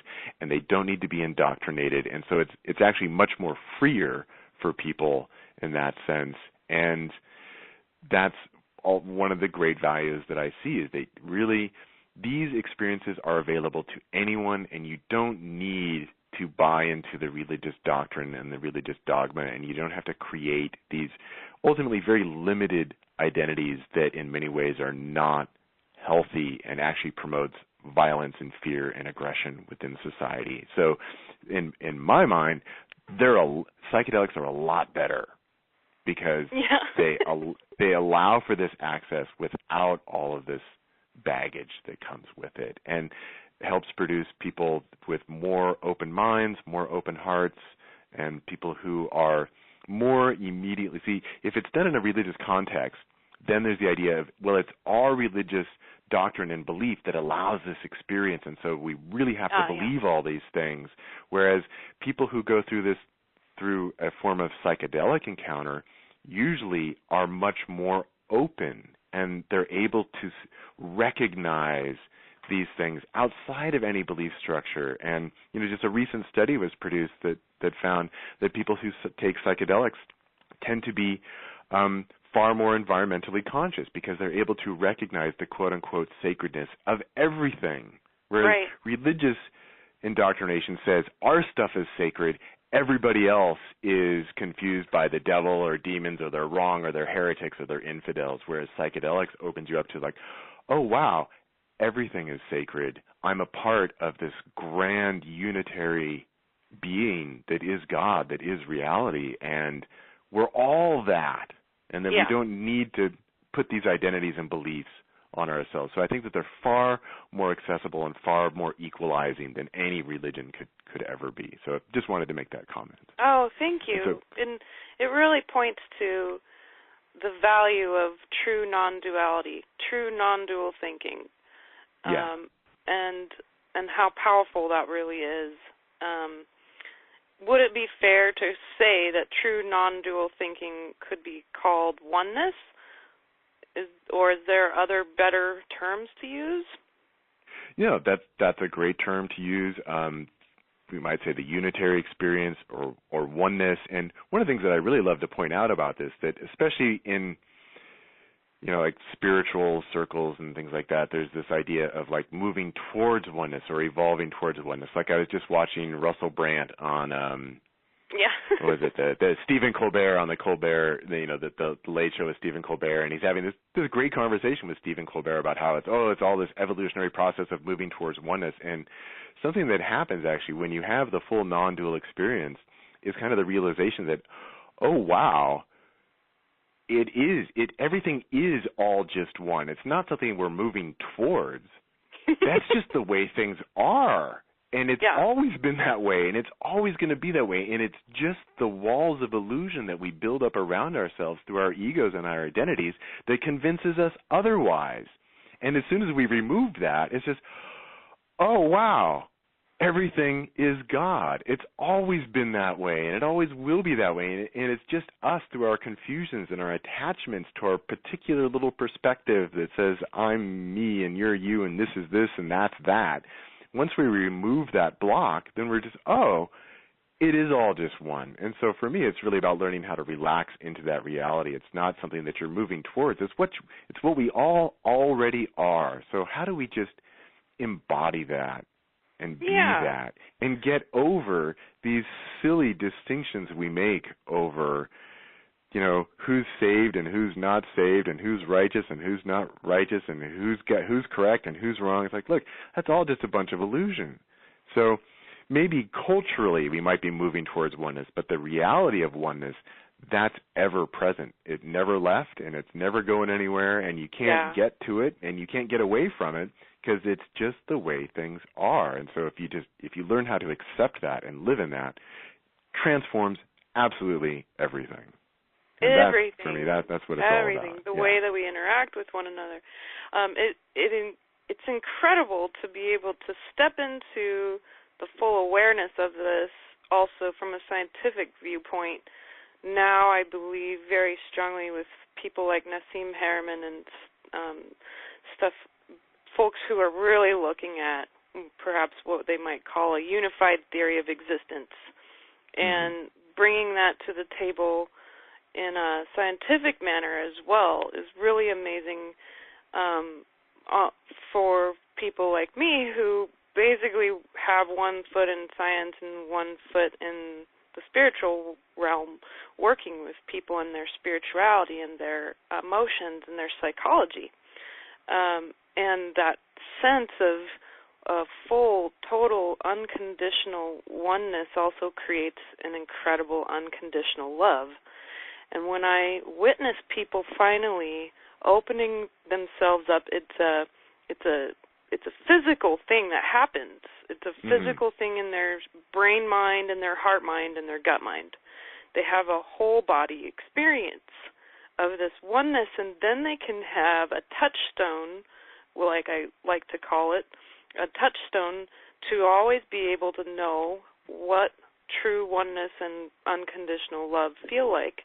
and they don't need to be indoctrinated. And so it's actually much more freer for people in that sense. And that's one of the great values that I see, is that really these experiences are available to anyone, and you don't need to buy into the religious doctrine and the religious dogma, and you don't have to create these ultimately very limited identities that in many ways are not healthy and actually promotes violence and fear and aggression within society. So in my mind, psychedelics are a lot better because they allow for this access without all of this baggage that comes with it, and helps produce people with more open minds, more open hearts, and people who are more immediately. See, if it's done in a religious context, then there's the idea of, it's our religious doctrine and belief that allows this experience, and so we really have to believe all these things. Whereas people who go through this through a form of psychedelic encounter usually are much more open, and they're able to recognize these things outside of any belief structure. And just a recent study was produced that found that people who take psychedelics tend to be far more environmentally conscious because they're able to recognize the quote-unquote sacredness of everything, whereas religious indoctrination says our stuff is sacred, everybody else is confused by the devil or demons, or they're wrong, or they're heretics, or they're infidels, whereas psychedelics opens you up to oh wow, everything is sacred. I'm a part of this grand unitary being that is God, that is reality, and we're all that, and that we don't need to put these identities and beliefs on ourselves. So I think that they're far more accessible and far more equalizing than any religion could ever be. So I just wanted to make that comment. Oh, thank you. And it really points to the value of true non-duality, true non-dual thinking, and how powerful that really is. it be fair to say that true non-dual thinking could be called oneness? Or is there other better terms to use? Yeah, that's a great term to use. We might say the unitary experience or oneness. And one of the things that I really love to point out about this, that especially in like spiritual circles and things like that, there's this idea of like moving towards oneness or evolving towards oneness. Like I was just watching Russell Brand on what was it, the Stephen Colbert on the Colbert, the Late Show with Stephen Colbert, and he's having this great conversation with Stephen Colbert about how it's all this evolutionary process of moving towards oneness. And something that happens actually when you have the full non-dual experience is kind of the realization that, oh wow, everything is all just one. It's not something we're moving towards. That's just the way things are. And it's always been that way, and it's always going to be that way. And it's just the walls of illusion that we build up around ourselves through our egos and our identities that convinces us otherwise. And as soon as we remove that, it's just, oh, wow, everything is God. It's always been that way, and it always will be that way. And it's just us through our confusions and our attachments to our particular little perspective that says, I'm me and you're you and this is this and that's that. Once we remove that block, then we're just, it is all just one. And so for me, it's really about learning how to relax into that reality. It's not something that you're moving towards. It's what we all already are. So how do we just embody that and be that and get over these silly distinctions we make over who's saved and who's not saved and who's righteous and who's not righteous and who's correct and who's wrong. It's like, look, that's all just a bunch of illusion. So maybe culturally we might be moving towards oneness, but the reality of oneness, that's ever present. It never left, and it's never going anywhere, and you can't get to it, and you can't get away from it because it's just the way things are. And so if you learn how to accept that and live in that, transforms absolutely everything. And everything. For me, that's what it's everything. all about. The way that we interact with one another. It's incredible to be able to step into the full awareness of this also from a scientific viewpoint. Now I believe very strongly with people like Nassim Haramein and folks who are really looking at perhaps what they might call a unified theory of existence and bringing that to the table in a scientific manner as well is really amazing for people like me who basically have one foot in science and one foot in the spiritual realm, working with people in their spirituality and their emotions and their psychology. And that sense of full, total, unconditional oneness also creates an incredible unconditional love. And when I witness people finally opening themselves up, it's a physical thing that happens. It's a physical thing in their brain mind and their heart mind and their gut mind. They have a whole body experience of this oneness, and then they can have a touchstone, like I like to call it, a touchstone to always be able to know what true oneness and unconditional love feel like.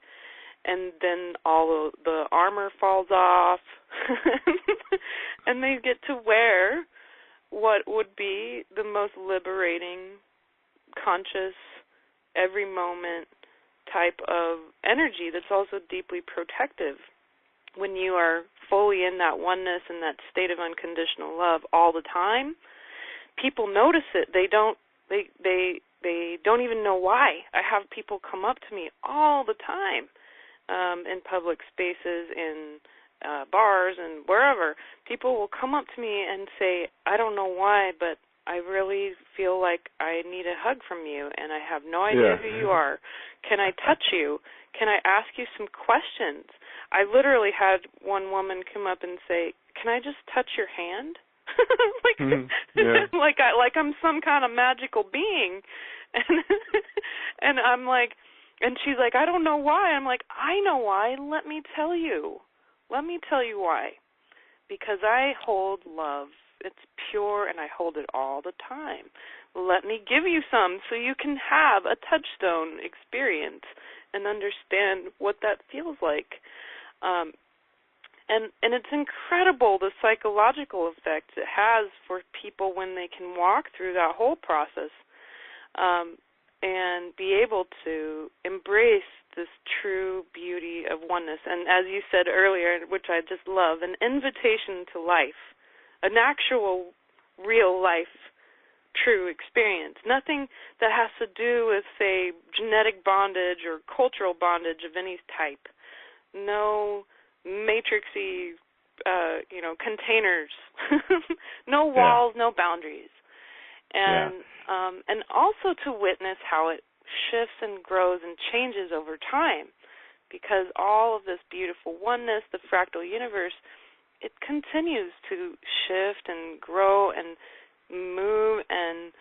And then all the armor falls off, and they get to wear what would be the most liberating, conscious, every moment type of energy that's also deeply protective. When you are fully in that oneness and that state of unconditional love all the time, people notice it. They don't even know why. I have people come up to me all the time. In public spaces, in bars, and wherever, people will come up to me and say, I don't know why, but I really feel like I need a hug from you, and I have no idea who you are. Can I touch you? Can I ask you some questions? I literally had one woman come up and say, can I just touch your hand? like I'm some kind of magical being. And I'm like, and she's like, I don't know why. I'm like, I know why. Let me tell you. Let me tell you why. Because I hold love. It's pure, and I hold it all the time. let me give you some so you can have a touchstone experience and understand what that feels like. And it's incredible the psychological effects it has for people when they can walk through that whole process and be able to embrace this true beauty of oneness. And as you said earlier, which I just love, an invitation to life, an actual real life true experience. Nothing that has to do with, say, genetic bondage or cultural bondage of any type. No matrixy, containers. No walls, no boundaries. And also to witness how it shifts and grows and changes over time, because all of this beautiful oneness, the fractal universe, it continues to shift and grow and move, and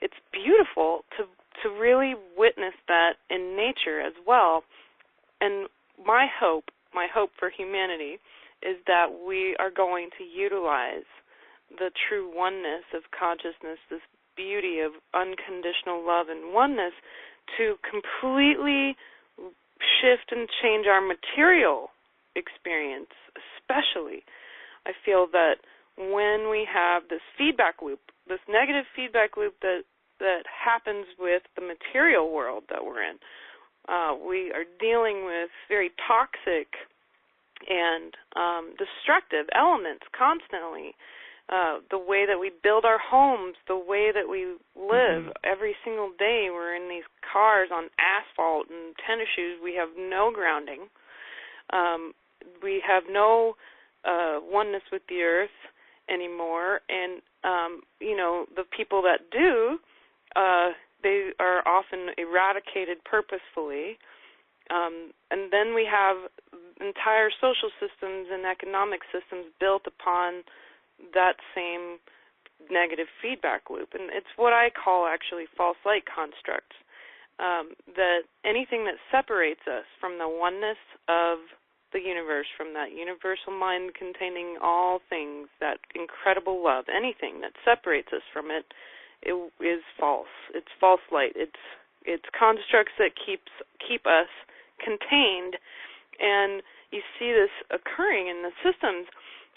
it's beautiful to really witness that in nature as well. And my hope for humanity is that we are going to utilize the true oneness of consciousness, this beauty of unconditional love and oneness, to completely shift and change our material experience, especially. I feel that when we have this feedback loop, this negative feedback loop that happens with the material world that we're in, we are dealing with very toxic and destructive elements constantly. The way that we build our homes, the way that we live, every single day we're in these cars on asphalt and tennis shoes. We have no grounding. We have no oneness with the earth anymore. And, the people that do, they are often eradicated purposefully. And then we have entire social systems and economic systems built upon that same negative feedback loop. And it's what I call actually false light constructs, that anything that separates us from the oneness of the universe, from that universal mind containing all things, that incredible love, anything that separates us from it, it is false. It's false light. It's constructs that keep us contained. And you see this occurring in the systems.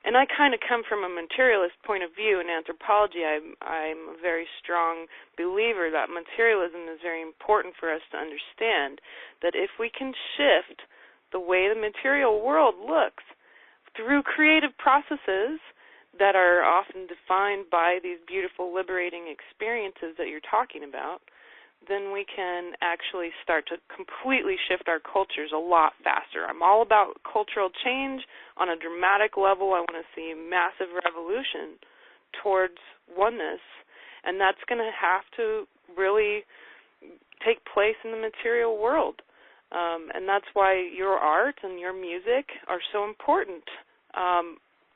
And I kind of come from a materialist point of view in anthropology. I'm a very strong believer that materialism is very important for us to understand, that if we can shift the way the material world looks through creative processes that are often defined by these beautiful, liberating experiences that you're talking about, then we can actually start to completely shift our cultures a lot faster. I'm all about cultural change on a dramatic level. I want to see massive revolution towards oneness, and that's going to have to really take place in the material world. And that's why your art and your music are so important.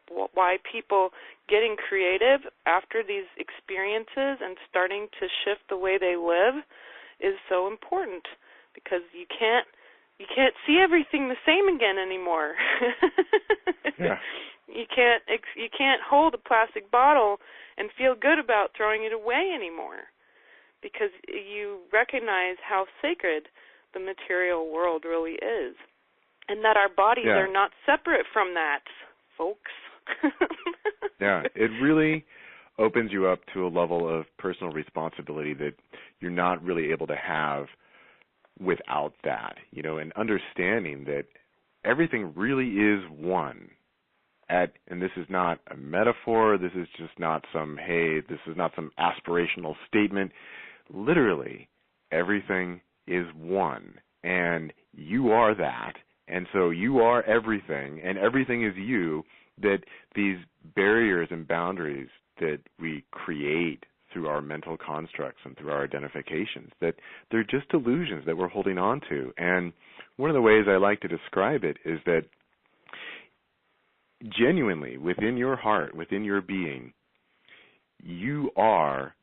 Why people getting creative after these experiences and starting to shift the way they live is so important, because you can't see everything the same again anymore. Yeah. You can't hold a plastic bottle and feel good about throwing it away anymore, because you recognize how sacred the material world really is, and that our bodies are not separate from that, folks. Yeah, it really opens you up to a level of personal responsibility that you're not really able to have without that, and understanding that everything really is one. And this is not a metaphor, this is just not this is not some aspirational statement. Literally, everything is one, and you are that, and so you are everything, and everything is you. That these barriers and boundaries that we create through our mental constructs and through our identifications, that they're just illusions that we're holding on to. And one of the ways I like to describe it is that genuinely, within your heart, within your being, you are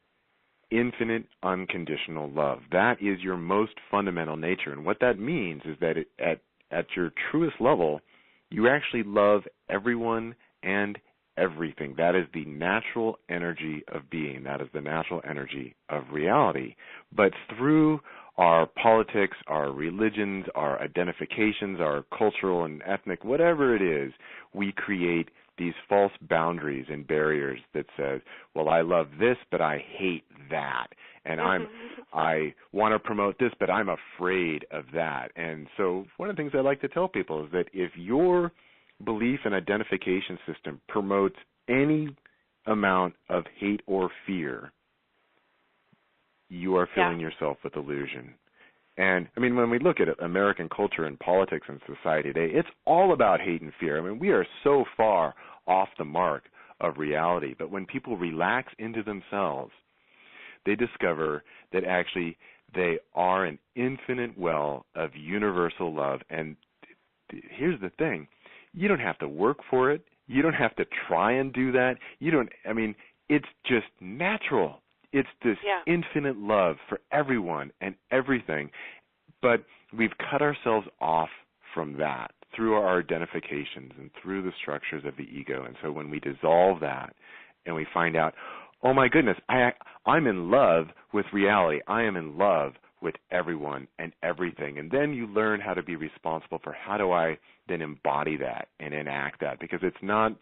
infinite, unconditional love. That is your most fundamental nature. And what that means is that at your truest level, you actually love everyone and everything. That is the natural energy of being. That is the natural energy of reality. But through our politics, our religions, our identifications, our cultural and ethnic, whatever it is, we create these false boundaries and barriers that says, well, I love this, but I hate that. And I want to promote this, but I'm afraid of that. And so one of the things I like to tell people is that if your belief and identification system promotes any amount of hate or fear, you are filling yourself with illusion. And, I mean, when we look at American culture and politics and society today, it's all about hate and fear. I mean, we are so far off the mark of reality. But when people relax into themselves, they discover that actually they are an infinite well of universal love. And here's the thing. You don't have to work for it. You don't have to try and do that. It's just natural. It's this infinite love for everyone and everything. But we've cut ourselves off from that through our identifications and through the structures of the ego. And so when we dissolve that and we find out, oh my goodness, I'm in love with reality. I am in love with everyone and everything. And then you learn how to be responsible for how do I then embody that and enact that, because it's not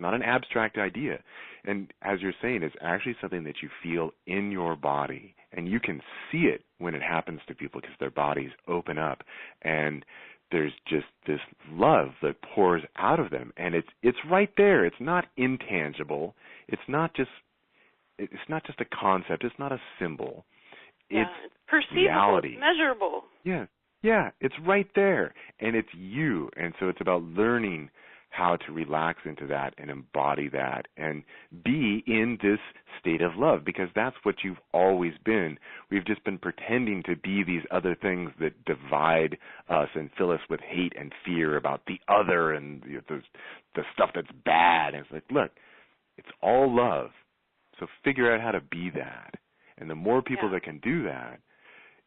an abstract idea. And as you're saying, it's actually something that you feel in your body, and you can see it when it happens to people because their bodies open up and there's just this love that pours out of them, and it's right there. It's not intangible. It's not just a concept. It's not a symbol. It's perceivable, reality. It's measurable. Yeah, it's right there, and it's you. And so it's about learning how to relax into that and embody that and be in this state of love, because that's what you've always been. We've just been pretending to be these other things that divide us and fill us with hate and fear about the other and the stuff that's bad. And it's like, look, it's all love. So figure out how to be that. And the more people that can do that,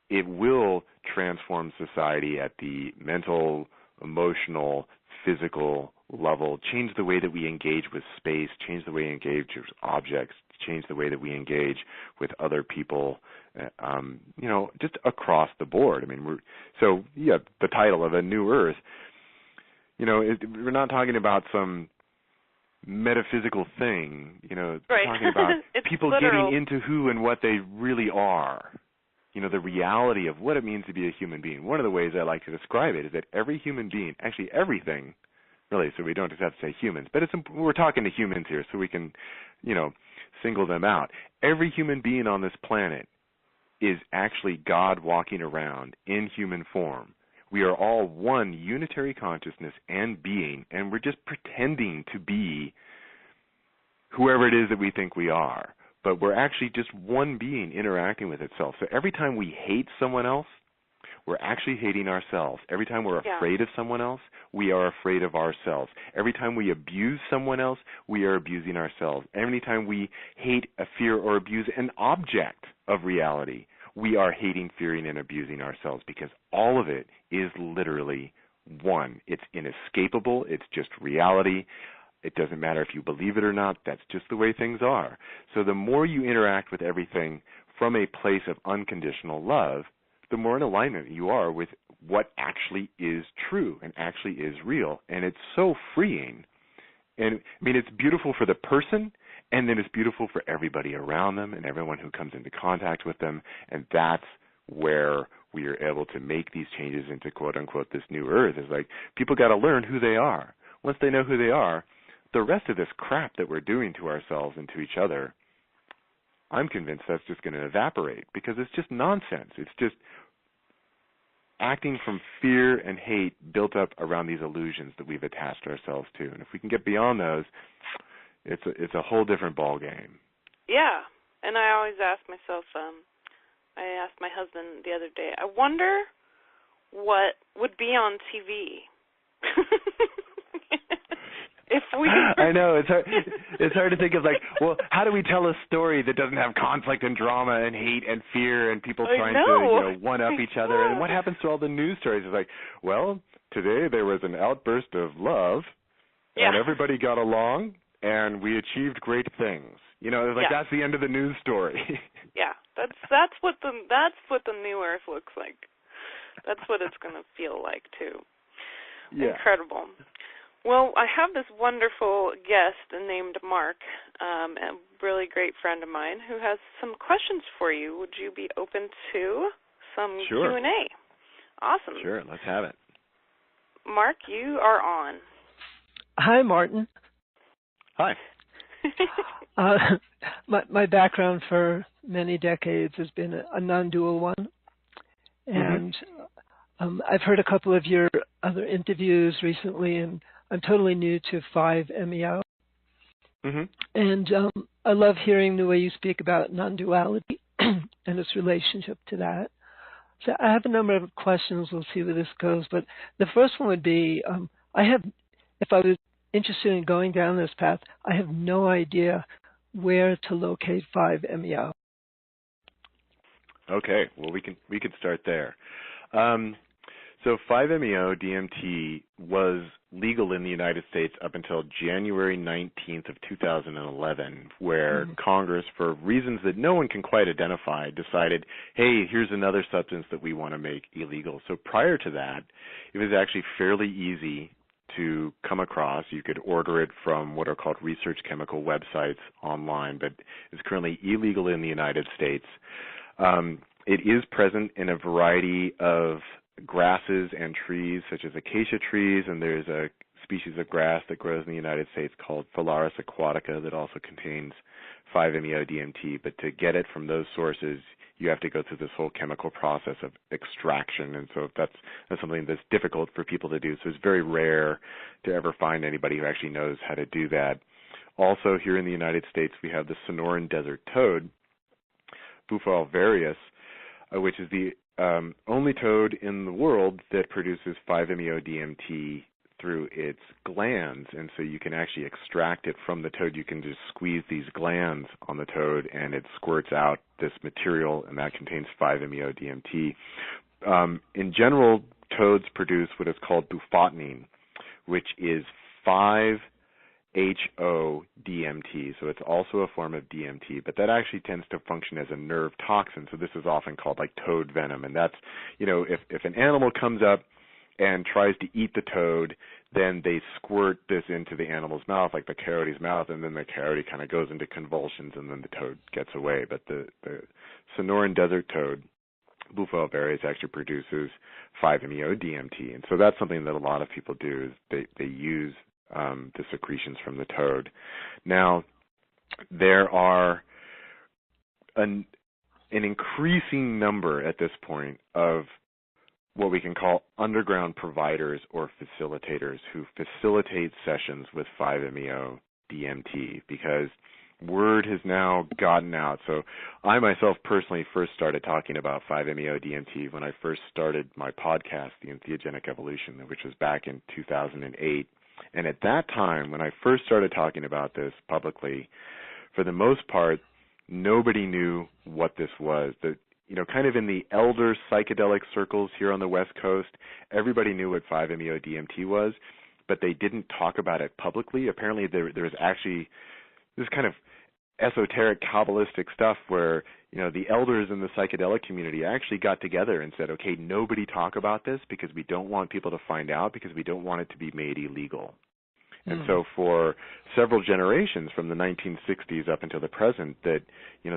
it will transform society at the mental, emotional, physical level, change the way that we engage with space, change the way we engage with objects, change the way that we engage with other people, just across the board. I mean, the title of A New Earth, we're not talking about some metaphysical thing, right. We're talking about people literal. getting into who and what they really are. The reality of what it means to be a human being. One of the ways I like to describe it is that every human being, actually everything, really, so we don't just have to say humans, but we're talking to humans here so we can, single them out. Every human being on this planet is actually God walking around in human form. We are all one unitary consciousness and being, and we're just pretending to be whoever it is that we think we are. But we're actually just one being interacting with itself. So every time we hate someone else, we're actually hating ourselves. Every time we're afraid of someone else, we are afraid of ourselves. Every time we abuse someone else, we are abusing ourselves. Every time we hate, fear, or abuse an object of reality, we are hating, fearing, and abusing ourselves, because all of it is literally one. It's inescapable. It's just reality. It doesn't matter if you believe it or not. That's just the way things are. So the more you interact with everything from a place of unconditional love, the more in alignment you are with what actually is true and actually is real. And it's so freeing. And, it's beautiful for the person, and then it's beautiful for everybody around them and everyone who comes into contact with them. And that's where we are able to make these changes into, quote-unquote, this new earth. It's like people got to learn who they are. Once they know who they are, the rest of this crap that we're doing to ourselves and to each other, I'm convinced that's just going to evaporate, because it's just nonsense. It's just acting from fear and hate built up around these illusions that we've attached ourselves to. And if we can get beyond those, it's a whole different ball game. Yeah, and I always ask myself, I asked my husband the other day, I wonder what would be on TV. If we I know, it's hard to think of, like, well, how do we tell a story that doesn't have conflict and drama and hate and fear and people trying to one-up each other? And what happens to all the news stories? It's like, well, today there was an outburst of love and everybody got along and we achieved great things. You know, like that's the end of the news story. Yeah, that's what the new Earth looks like. That's what it's going to feel like too. Yeah. Incredible. Well, I have this wonderful guest named Mark, a really great friend of mine, who has some questions for you. Would you be open to some Q&A? Awesome. Sure, let's have it. Mark, you are on. Hi, Martin. Hi. My background for many decades has been a non-dual one, and I've heard a couple of your other interviews recently, and I'm totally new to 5-MeO. And I love hearing the way you speak about non-duality and its relationship to that. So I have a number of questions. We'll see where this goes. But the first one would be, if I was interested in going down this path, I have no idea where to locate 5-MeO. Okay, well we could start there. So 5-MeO DMT was legal in the United States up until January 19th of 2011, where Congress, for reasons that no one can quite identify, decided, hey, here's another substance that we want to make illegal. So prior to that, it was actually fairly easy to come across. You could order it from what are called research chemical websites online, but it's currently illegal in the United States. It is present in a variety of grasses and trees, such as acacia trees, and there's a species of grass that grows in the United States called Phalaris aquatica that also contains 5-MeO DMT. But to get it from those sources, you have to go through this whole chemical process of extraction, and so that's something that's difficult for people to do. So it's very rare to ever find anybody who actually knows how to do that. Also, here in the United States, we have the Sonoran desert toad, Bufo alvarius, which is the only toad in the world that produces 5-MeO DMT through its glands, and so you can actually extract it from the toad. You can just squeeze these glands on the toad, and it squirts out this material, and that contains 5-MeO DMT. In general, toads produce what is called bufotenine, which is 5-HO DMT, so it's also a form of DMT, but that actually tends to function as a nerve toxin, so this is often called like toad venom, and that's, you know, if an animal comes up and tries to eat the toad, then they squirt this into the animal's mouth, like the coyote's mouth, and then the coyote kind of goes into convulsions, and then the toad gets away. But the Sonoran desert toad, Bufo alvarius, actually produces 5-MeO DMT, and so that's something that a lot of people do, is they use the secretions from the toad. Now, there are an increasing number at this point of what we can call underground providers or facilitators who facilitate sessions with 5-MeO DMT, because word has now gotten out. So I myself personally first started talking about 5-MeO DMT when I first started my podcast, The Entheogenic Evolution, which was back in 2008. And at that time, when I first started talking about this publicly, for the most part, nobody knew what this was. Kind of in the elder psychedelic circles here on the West Coast, everybody knew what 5-MeO DMT was, but they didn't talk about it publicly. Apparently, there was actually this kind of esoteric Kabbalistic stuff where, the elders in the psychedelic community actually got together and said, okay, nobody talk about this because we don't want people to find out, because we don't want it to be made illegal. And so for several generations from the 1960s up until the present, that,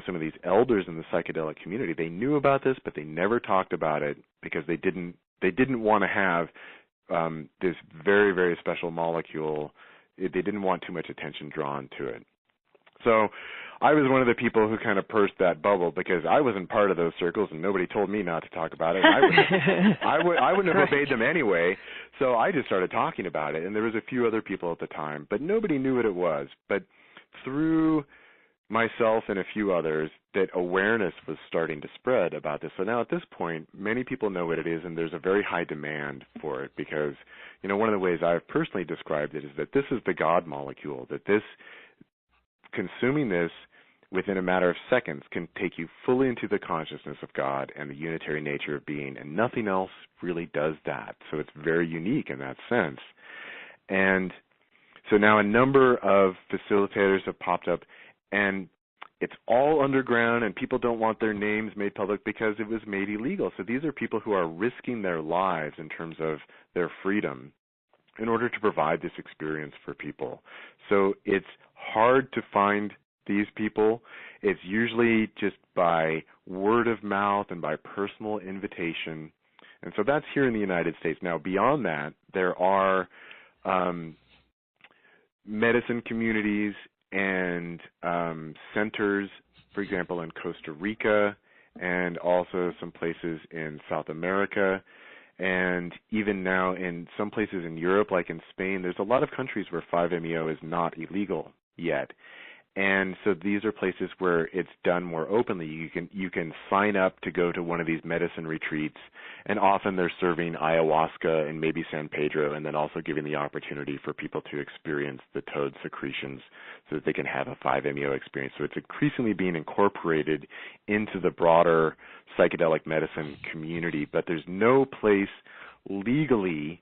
some of these elders in the psychedelic community, they knew about this, but they never talked about it because they didn't want to have this very, very special molecule. They didn't want too much attention drawn to it. So I was one of the people who kind of burst that bubble because I wasn't part of those circles and nobody told me not to talk about it. I wouldn't have obeyed them anyway. So I just started talking about it, and there was a few other people at the time, but nobody knew what it was. But through myself and a few others, that awareness was starting to spread about this. So now at this point, many people know what it is, and there's a very high demand for it because, one of the ways I've personally described it is that this is the God molecule, that consuming this within a matter of seconds can take you fully into the consciousness of God and the unitary nature of being, and nothing else really does that. So it's very unique in that sense. And So now a number of facilitators have popped up, and it's all underground, and people don't want their names made public because it was made illegal. So these are people who are risking their lives in terms of their freedom in order to provide this experience for people. So it's hard to find these people. It's usually just by word of mouth and by personal invitation. And so that's here in the United States. Now, beyond that, there are medicine communities and centers, for example, in Costa Rica, and also some places in South America, and even now in some places in Europe, like in Spain. There's a lot of countries where 5-MeO is not illegal yet. And so these are places where it's done more openly. You can sign up to go to one of these medicine retreats, and often they're serving ayahuasca and maybe San Pedro, and then also giving the opportunity for people to experience the toad secretions so that they can have a 5-MeO experience. So it's increasingly being incorporated into the broader psychedelic medicine community, but there's no place legally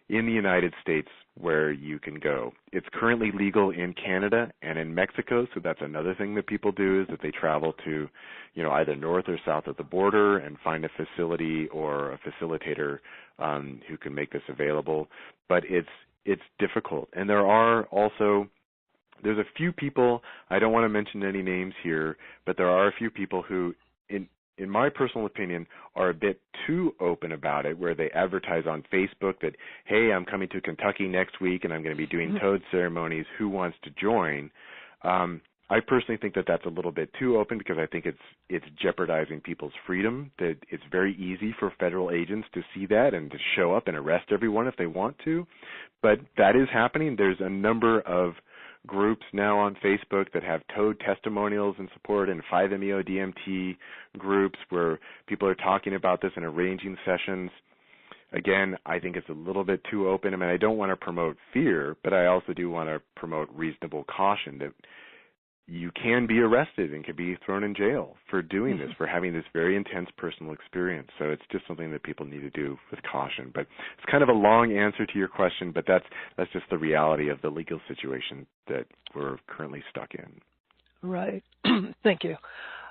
in the United States where you can go. It's currently legal in Canada and in Mexico, so that's another thing that people do, is that they travel to, either north or south of the border and find a facility or a facilitator who can make this available. But it's difficult. And there's a few people, I don't want to mention any names here, but there are a few people who, in my personal opinion, are a bit too open about it, where they advertise on Facebook that, hey, I'm coming to Kentucky next week and I'm going to be doing toad ceremonies. Who wants to join? I personally think that that's a little bit too open, because I think it's jeopardizing people's freedom. That it's very easy for federal agents to see that and to show up and arrest everyone if they want to. But that is happening. There's a number of groups now on Facebook that have toad testimonials and support, and 5-MeO DMT groups where people are talking about this and arranging sessions. Again, I think it's a little bit too open. I mean, I don't want to promote fear, but I also do want to promote reasonable caution, that you can be arrested and can be thrown in jail for doing this, for having this very intense personal experience. So it's just something that people need to do with caution. But it's kind of a long answer to your question, but that's just the reality of the legal situation that we're currently stuck in. Right. Thank you.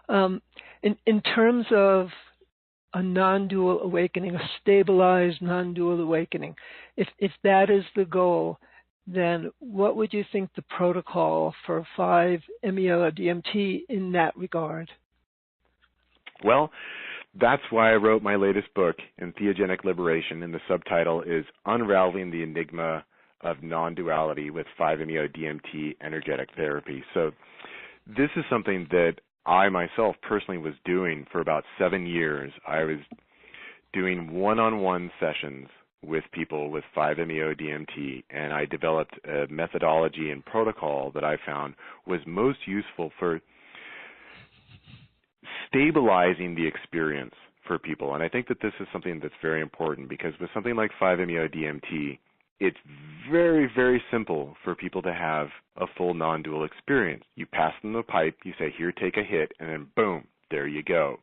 In terms of a non-dual awakening, a stabilized non-dual awakening, if that is the goal, then what would you think the protocol for 5-MeO DMT in that regard? Well, that's why I wrote my latest book, Entheogenic Liberation, and the subtitle is Unraveling the Enigma of Non-Duality with 5-MeO DMT Energetic Therapy. So this is something that I myself personally was doing for about 7 years. I was doing one-on-one sessions with people with 5-MeO DMT, and I developed a methodology and protocol that I found was most useful for stabilizing the experience for people. And I think that this is something that's very important, because with something like 5-MeO DMT, it's very, very simple for people to have a full non-dual experience. You pass them the pipe, you say, here, take a hit, and then boom, there you go.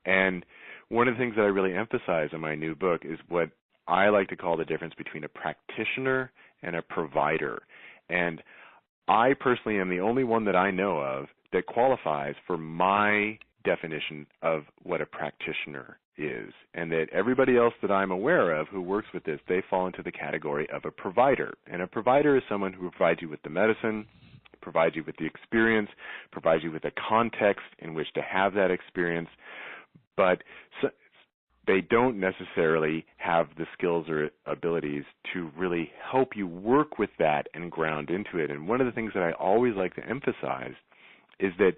And one of the things that I really emphasize in my new book is what I like to call the difference between a practitioner and a provider. And I personally am the only one that I know of that qualifies for my definition of what a practitioner is, and that everybody else that I'm aware of who works with this, they fall into the category of a provider. And a provider is someone who provides you with the medicine, provides you with the experience, provides you with a context in which to have that experience, but they don't necessarily have the skills or abilities to really help you work with that and ground into it. And one of the things that I always like to emphasize is that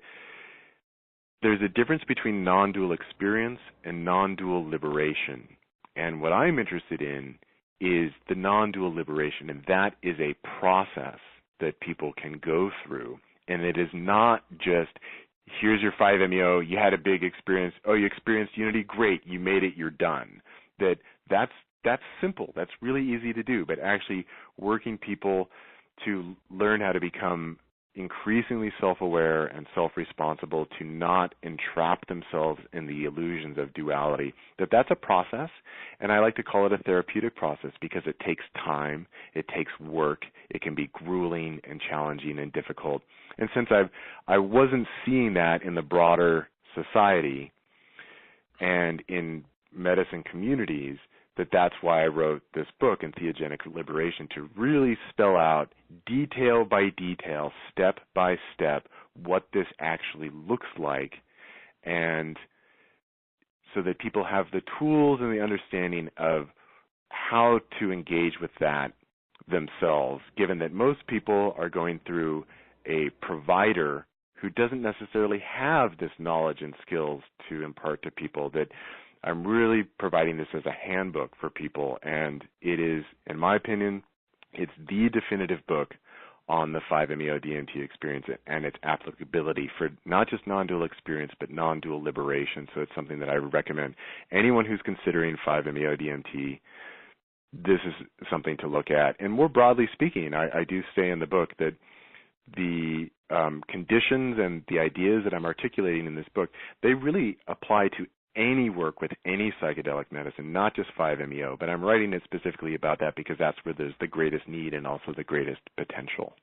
there's a difference between non-dual experience and non-dual liberation. And what I'm interested in is the non-dual liberation, and that is a process that people can go through. And it is not just, here's your 5-MeO, you had a big experience, oh, you experienced unity, great, you made it, you're done. That's simple, that's really easy to do, but actually working people to learn how to become increasingly self-aware and self-responsible to not entrap themselves in the illusions of duality, that's a process, and I like to call it a therapeutic process because it takes time, it takes work, it can be grueling and challenging and difficult. And since I wasn't seeing that in the broader society and in medicine communities, that's why I wrote this book, Entheogenic Liberation, to really spell out detail by detail, step by step, what this actually looks like, and so that people have the tools and the understanding of how to engage with that themselves, given that most people are going through a provider who doesn't necessarily have this knowledge and skills to impart to people. That I'm really providing this as a handbook for people, and it is, in my opinion, it's the definitive book on the 5-MeO-DMT experience and its applicability for not just non-dual experience, but non-dual liberation. So it's something that I would recommend anyone who's considering 5-MeO-DMT. This is something to look at. And more broadly speaking, I do say in the book that the conditions and the ideas that I'm articulating in this book, they really apply to any work with any psychedelic medicine, not just 5-MeO, but I'm writing it specifically about that because that's where there's the greatest need and also the greatest potential.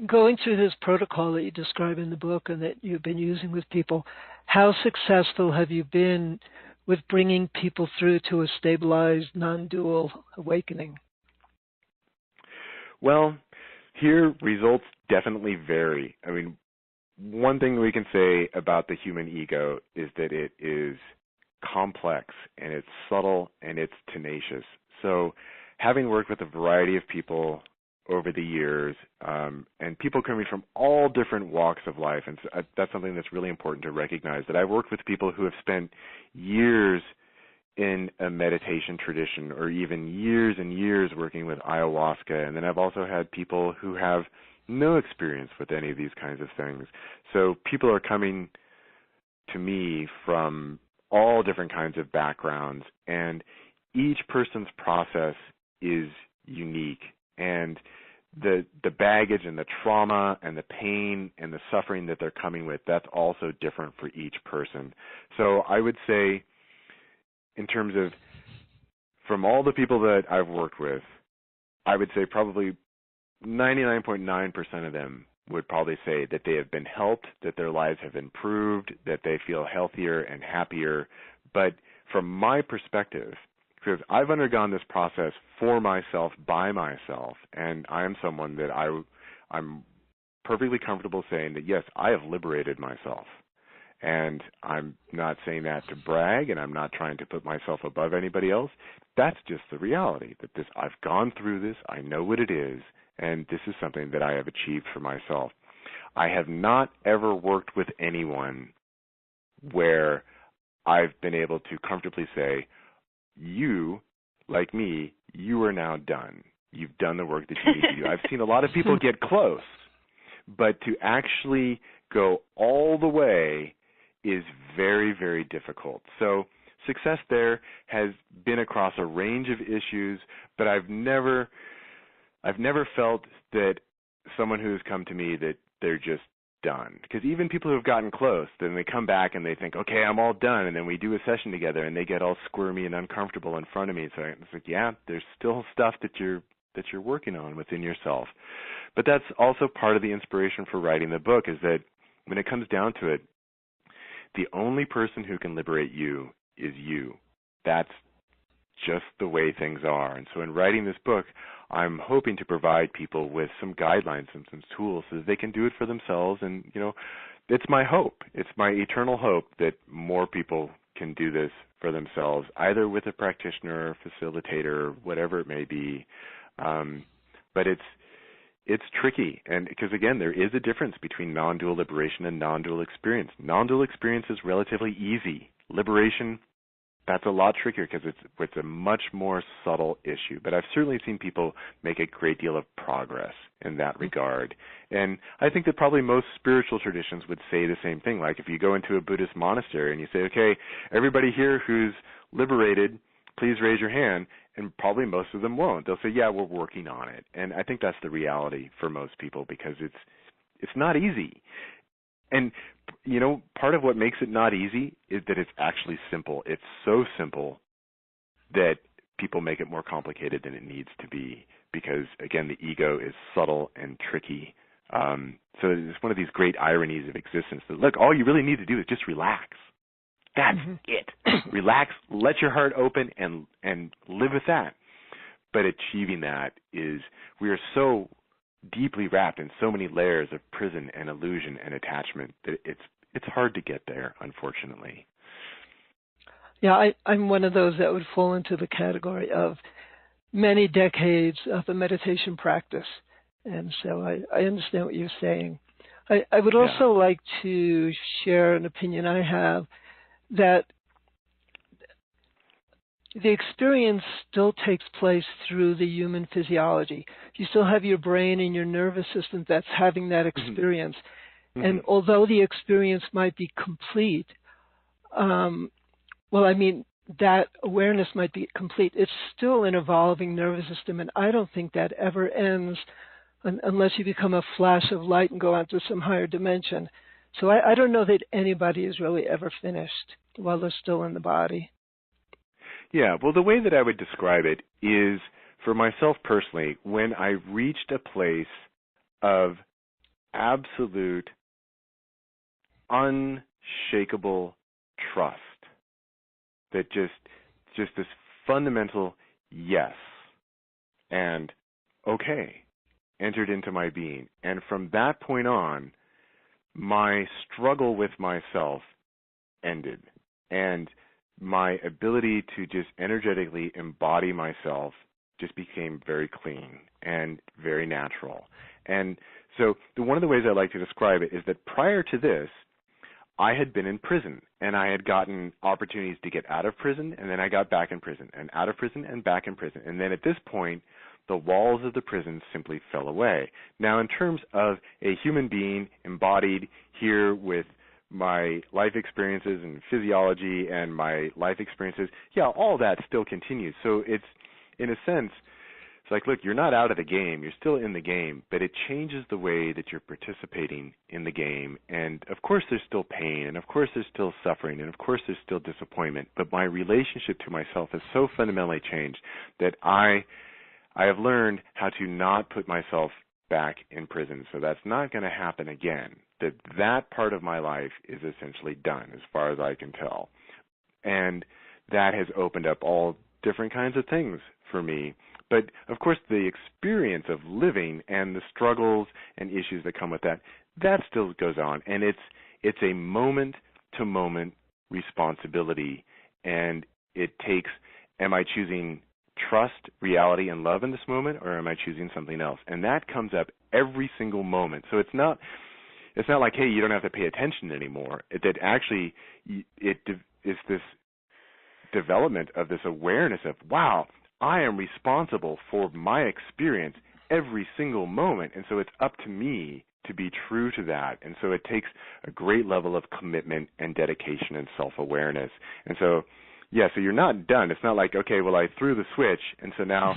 Going through this protocol that you describe in the book and that you've been using with people, how successful have you been with bringing people through to a stabilized, non-dual awakening? Well, here results definitely vary. I mean, one thing we can say about the human ego is that it is complex and it's subtle and it's tenacious. So having worked with a variety of people over the years, and people coming from all different walks of life, and so that's something that's really important to recognize, that I've worked with people who have spent years in a meditation tradition or even years and years working with ayahuasca, and then I've also had people who have no experience with any of these kinds of things. So people are coming to me from all different kinds of backgrounds, and each person's process is unique, and the baggage and the trauma and the pain and the suffering that they're coming with, that's also different for each person. So I would say, in terms of, from all the people that I've worked with, I would say probably 99.9% of them would probably say that they have been helped, that their lives have improved, that they feel healthier and happier. But from my perspective, because I've undergone this process for myself, by myself, and I am someone that I'm perfectly comfortable saying that, yes, I have liberated myself. And I'm not saying that to brag, and I'm not trying to put myself above anybody else. That's just the reality, that I've gone through this, I know what it is, and this is something that I have achieved for myself. I have not ever worked with anyone where I've been able to comfortably say, you, like me, you are now done. You've done the work that you need to do. I've seen a lot of people get close, but to actually go all the way is very, very difficult. So success there has been across a range of issues, but I've never felt that someone who has come to me that they're just done. Because even people who have gotten close, then they come back and they think, okay, I'm all done, and then we do a session together and they get all squirmy and uncomfortable in front of me. So it's like, yeah, there's still stuff that you're working on within yourself. But that's also part of the inspiration for writing the book, is that when it comes down to it, the only person who can liberate you is you. That's just the way things are. And so in writing this book, I'm hoping to provide people with some guidelines and some tools so that they can do it for themselves. And, it's my hope. It's my eternal hope that more people can do this for themselves, either with a practitioner, facilitator, whatever it may be. But it's tricky, and because, again, there is a difference between non-dual liberation and non-dual experience. Non-dual experience is relatively easy. Liberation, that's a lot trickier because it's a much more subtle issue. But I've certainly seen people make a great deal of progress in that regard. And I think that probably most spiritual traditions would say the same thing. Like if you go into a Buddhist monastery and you say, okay, everybody here who's liberated, please raise your hand. And probably most of them won't. They'll say, yeah, we're working on it. And I think that's the reality for most people, because it's not easy. And, part of what makes it not easy is that it's actually simple. It's so simple that people make it more complicated than it needs to be, because, again, the ego is subtle and tricky. So it's one of these great ironies of existence that, look, all you really need to do is just relax. That's it. Relax, let your heart open, and live with that. But achieving that we are so deeply wrapped in so many layers of prison and illusion and attachment that it's hard to get there, unfortunately. Yeah, I'm one of those that would fall into the category of many decades of a meditation practice. And so I understand what you're saying. I would also like to share an opinion I have that the experience still takes place through the human physiology. You still have your brain and your nervous system that's having that experience. Mm-hmm. And although the experience might be complete, that awareness might be complete, it's still an evolving nervous system, and I don't think that ever ends unless you become a flash of light and go on to some higher dimension. So I don't know that anybody is really ever finished while they're still in the body. Yeah, well, the way that I would describe it is, for myself personally, when I reached a place of absolute, unshakable trust, that just this fundamental yes and okay entered into my being. And from that point on, my struggle with myself ended, and my ability to just energetically embody myself just became very clean and very natural. And so one of the ways I like to describe it is that prior to this, I had been in prison, and I had gotten opportunities to get out of prison, and then I got back in prison, and out of prison, and back in prison. And then at this point, the walls of the prison simply fell away. Now, in terms of a human being embodied here with my life experiences and physiology and my life experiences, all that still continues. So it's, in a sense, it's like, look, you're not out of the game. You're still in the game, but it changes the way that you're participating in the game. And, of course, there's still pain, and, of course, there's still suffering, and, of course, there's still disappointment. But my relationship to myself has so fundamentally changed that I have learned how to not put myself back in prison. So that's not going to happen again. That part of my life is essentially done, as far as I can tell. And that has opened up all different kinds of things for me. But, of course, the experience of living and the struggles and issues that come with that still goes on. And it's a moment-to-moment responsibility. And it takes, am I choosing trust, reality, and love in this moment, or am I choosing something else? And that comes up every single moment. So it's not like, hey, you don't have to pay attention anymore. That actually is this development of this awareness of, wow, I am responsible for my experience every single moment, and so it's up to me to be true to that. And so it takes a great level of commitment and dedication and self-awareness. And so, so you're not done. It's not like, okay, well, I threw the switch, and so now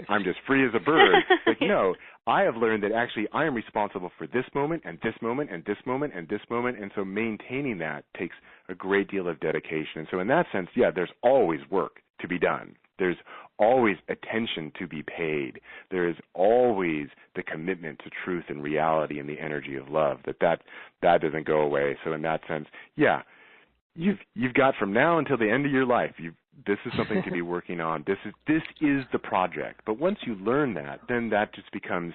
I'm just free as a bird. Like, no, I have learned that actually I am responsible for this moment and this moment and this moment and this moment, and so maintaining that takes a great deal of dedication. And so in that sense, there's always work to be done. There's always attention to be paid. There is always the commitment to truth and reality and the energy of love. That doesn't go away. So in that sense, you've got from now until the end of your life. This is something to be working on. This is the project. But once you learn that, then that just becomes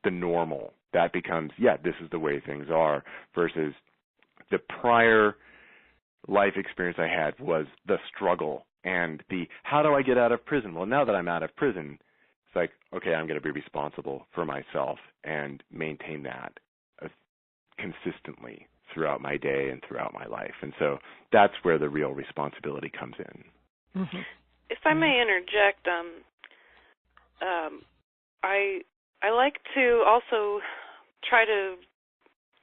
the normal. That becomes, this is the way things are, versus the prior life experience I had was the struggle and the how do I get out of prison? Well, now that I'm out of prison, it's like, okay, I'm going to be responsible for myself and maintain that consistently throughout my day and throughout my life. And so that's where the real responsibility comes in. Mm-hmm. If I may interject, I like to also try to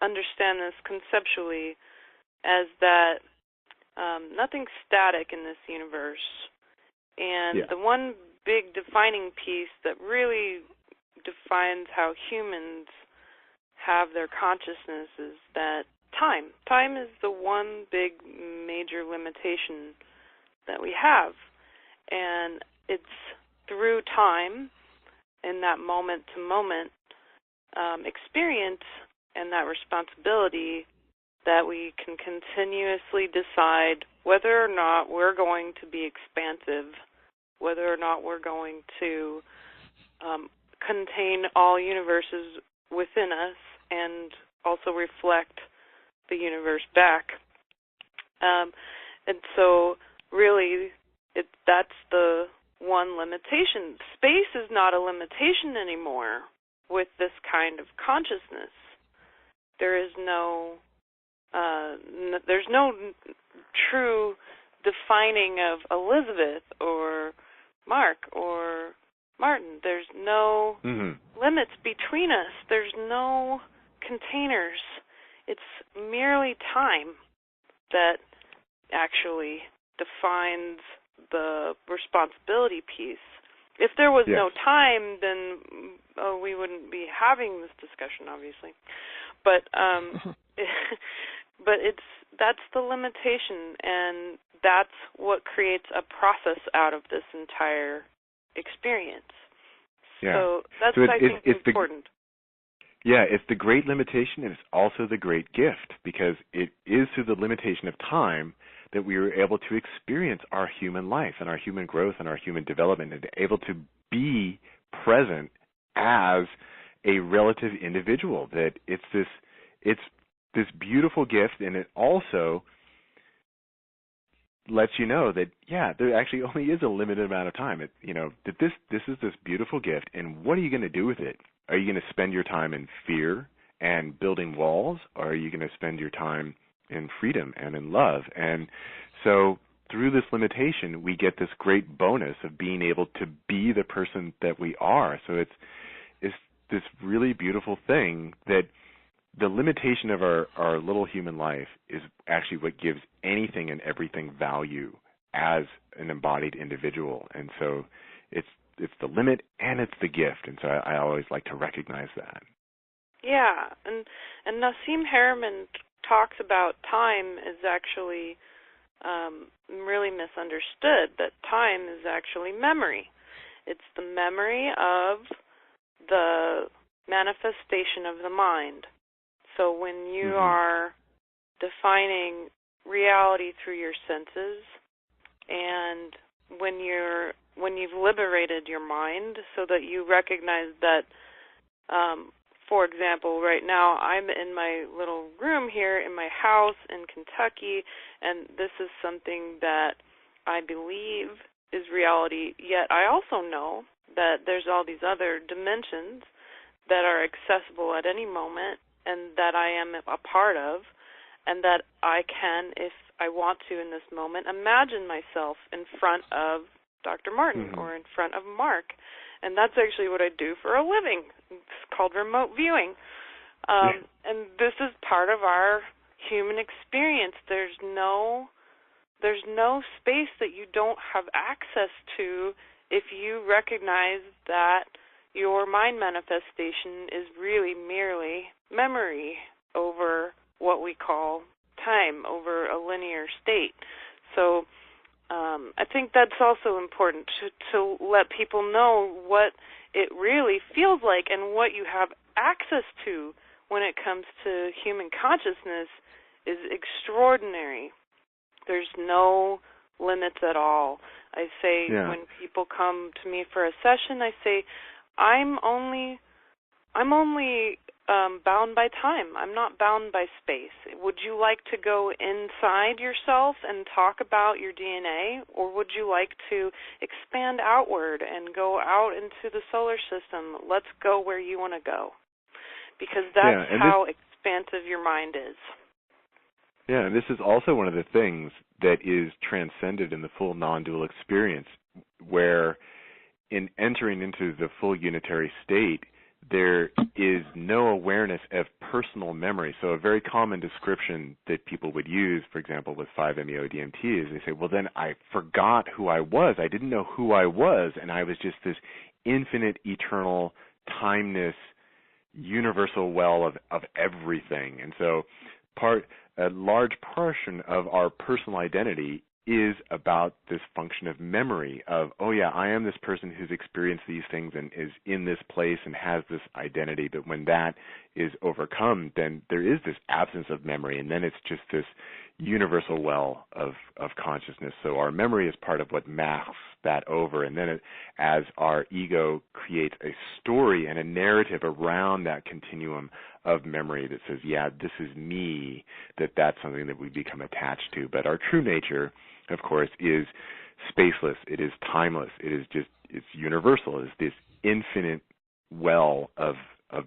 understand this conceptually as that nothing's static in this universe, And the one big defining piece that really defines how humans have their consciousness is that time. Time is the one big major limitation that we have. And it's through time and that moment-to-moment experience and that responsibility that we can continuously decide whether or not we're going to be expansive, whether or not we're going to contain all universes within us and also reflect the universe back. And so really that's the one limitation. Space is not a limitation anymore with this kind of consciousness. There is no there's no true defining of Elizabeth or Mark or Martin. There's no limits between us. There's no containers. It's merely time that actually defines the responsibility piece. If there was no time, then we wouldn't be having this discussion, obviously. But but that's the limitation, and that's what creates a process out of this entire experience. Yeah. So that's what I think is important. It's the great limitation, and it's also the great gift, because it is through the limitation of time that we are able to experience our human life and our human growth and our human development, and able to be present as a relative individual. That it's this beautiful gift, and it also lets you know that there actually only is a limited amount of time. That this is this beautiful gift, and what are you going to do with it? Are you going to spend your time in fear and building walls, or are you going to spend your time in freedom and in love? And so through this limitation, we get this great bonus of being able to be the person that we are. So it's this really beautiful thing that the limitation of our little human life is actually what gives anything and everything value as an embodied individual. And so it's the limit and it's the gift. And so I always like to recognize that. Yeah, and Nassim Haramein talks about time is actually really misunderstood, that time is actually memory. It's the memory of the manifestation of the mind. So when you are defining reality through your senses, and when you've liberated your mind so that you recognize that, for example, right now I'm in my little room here in my house in Kentucky, and this is something that I believe is reality, yet I also know that there's all these other dimensions that are accessible at any moment and that I am a part of, and that I can, if I want to in this moment, imagine myself in front of Dr. Martin or in front of Mark. And that's actually what I do for a living. It's called remote viewing. And this is part of our human experience. There's no space that you don't have access to if you recognize that your mind manifestation is really merely memory over what we call time, over a linear state. So I think that's also important to let people know what it really feels like and what you have access to when it comes to human consciousness is extraordinary. There's no limits at all. I say when people come to me for a session, I say, I'm only bound by time. I'm not bound by space. Would you like to go inside yourself and talk about your DNA, or would you like to expand outward and go out into the solar system? Let's go where you want to go, because that's how expansive your mind is. Yeah, and this is also one of the things that is transcended in the full non-dual experience, where in entering into the full unitary state, there is no awareness of personal memory. So a very common description that people would use, for example, with 5-MeO-DMT is they say, well, then I forgot who I was. I didn't know who I was, and I was just this infinite, eternal, timeless, universal well of everything. And so a large portion of our personal identity is about this function of memory of, oh yeah, I am this person who's experienced these things and is in this place and has this identity. But when that is overcome, then there is this absence of memory, and then it's just this universal well of consciousness. So our memory is part of what masks that over, and then as our ego creates a story and a narrative around that continuum of memory that says, yeah, this is me, that's something that we become attached to. But our true nature, of course, is spaceless. It is timeless. It is it's universal. It's this infinite well of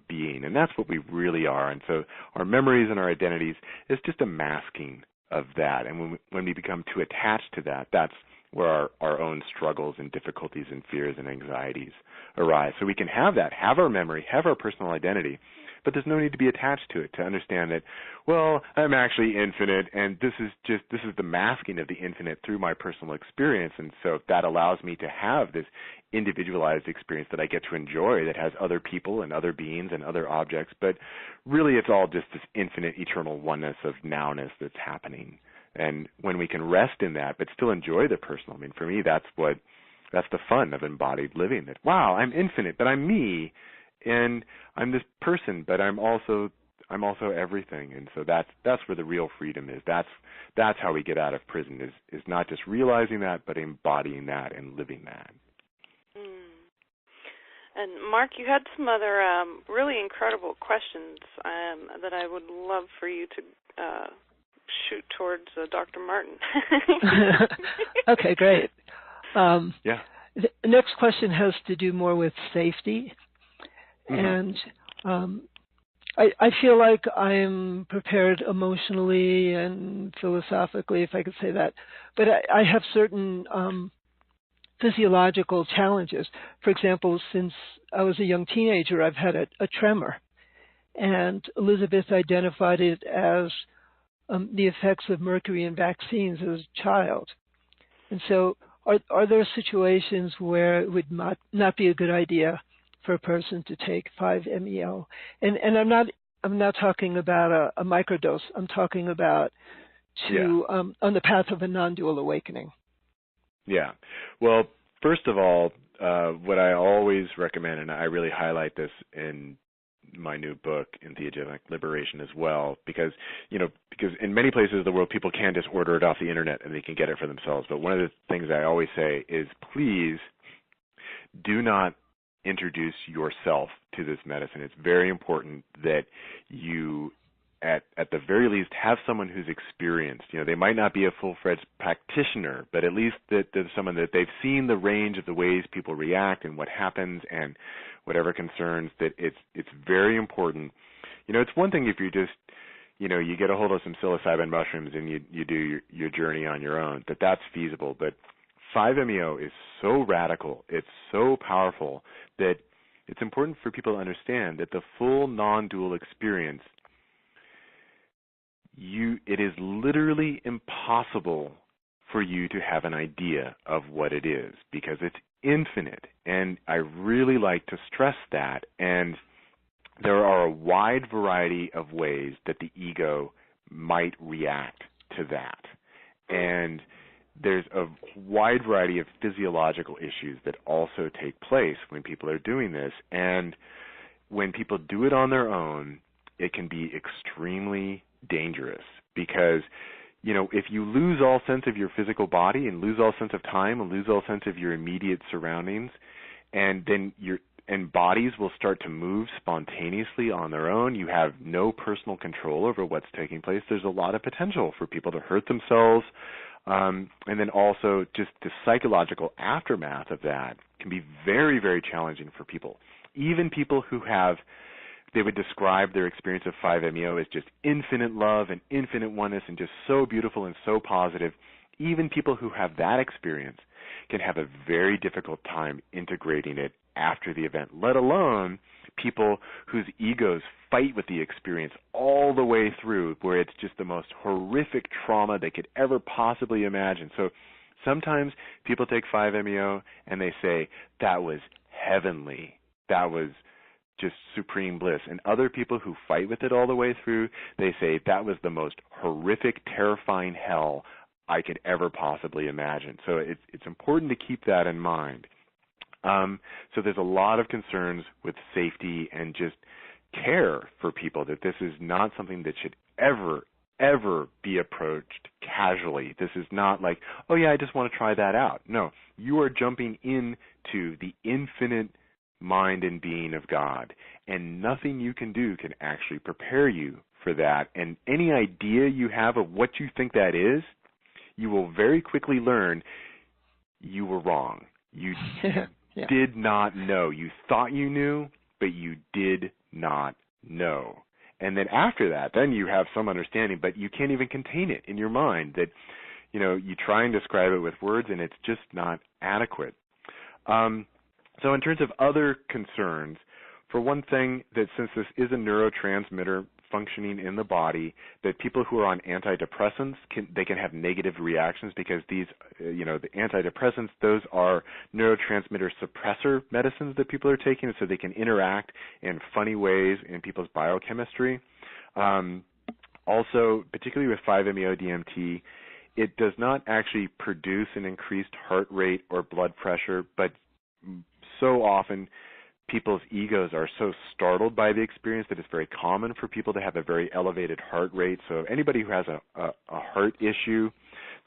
being, and that's what we really are. And so our memories and our identities is just a masking of that. And when we become too attached to that, that's where our own struggles and difficulties and fears and anxieties arise. So we can have our memory, have our personal identity, but there's no need to be attached to it, to understand that, well, I'm actually infinite, and this is the masking of the infinite through my personal experience. And so that allows me to have this individualized experience that I get to enjoy, that has other people and other beings and other objects, but really it's all just this infinite, eternal oneness of nowness that's happening. And when we can rest in that, but still enjoy the personal, I mean, for me, that's the fun of embodied living, that, wow, I'm infinite, but I'm me, and I'm this person, but I'm also everything. And so that's where the real freedom is. That's how we get out of prison, is not just realizing that, but embodying that and living that. And Mark, you had some other really incredible questions that I would love for you to shoot towards Dr. Martin. Okay, great. Yeah. The next question has to do more with safety. And I feel like I'm prepared emotionally and philosophically, if I could say that, but I have certain physiological challenges. For example, since I was a young teenager, I've had a tremor, and Elizabeth identified it as the effects of mercury in vaccines as a child. And so are there situations where it would not be a good idea for a person to take 5-MeO? And I'm not talking about a microdose. I'm talking about on the path of a non-dual awakening. Yeah. Well, first of all, what I always recommend, and I really highlight this in my new book, Entheogenic Liberation, as well, because in many places of the world, people can just order it off the internet and they can get it for themselves. But one of the things I always say is, please do not introduce yourself to this medicine. It's very important that you, at the very least, have someone who's experienced. They might not be a full-fledged practitioner, but at least that there's someone that they've seen the range of the ways people react and what happens and whatever concerns, that it's very important. It's one thing if you just, you get a hold of some psilocybin mushrooms and you do your journey on your own, that's feasible. But 5-MeO is so radical, it's so powerful, that it's important for people to understand that the full non-dual experience, it is literally impossible for you to have an idea of what it is, because it's infinite. And I really like to stress that. And there are a wide variety of ways that the ego might react to that. And there's a wide variety of physiological issues that also take place when people are doing this. And when people do it on their own, it can be extremely dangerous, because if you lose all sense of your physical body and lose all sense of time and lose all sense of your immediate surroundings, and then bodies will start to move spontaneously on their own, you have no personal control over what's taking place. There's a lot of potential for people to hurt themselves. And then also just the psychological aftermath of that can be very, very challenging for people. Even people who they would describe their experience of 5-MeO as just infinite love and infinite oneness and just so beautiful and so positive. Even people who have that experience can have a very difficult time integrating it after the event, let alone people whose egos fight with the experience all the way through, where it's just the most horrific trauma they could ever possibly imagine. So sometimes people take 5-MeO and they say, that was heavenly, that was just supreme bliss. And other people who fight with it all the way through, they say, that was the most horrific, terrifying hell I could ever possibly imagine. So it's important to keep that in mind. So there's a lot of concerns with safety and just care for people, that this is not something that should ever be approached casually. This is not like, oh yeah, I just want to try that out. No, you are jumping into the infinite mind and being of God, and nothing you can do can actually prepare you for that. And any idea you have of what you think that is, you will very quickly learn you were wrong. You did not know. You thought you knew, but you did not know. And then after that, then you have some understanding, but you can't even contain it in your mind. That, you try and describe it with words, and it's just not adequate. So in terms of other concerns, for one thing, that since this is a neurotransmitter functioning in the body, that people who are on antidepressants they can have negative reactions, because these, the antidepressants, those are neurotransmitter suppressor medicines that people are taking, so they can interact in funny ways in people's biochemistry. Also, particularly with 5-MeO-DMT, it does not actually produce an increased heart rate or blood pressure, but so often people's egos are so startled by the experience that it's very common for people to have a very elevated heart rate. So anybody who has a heart issue,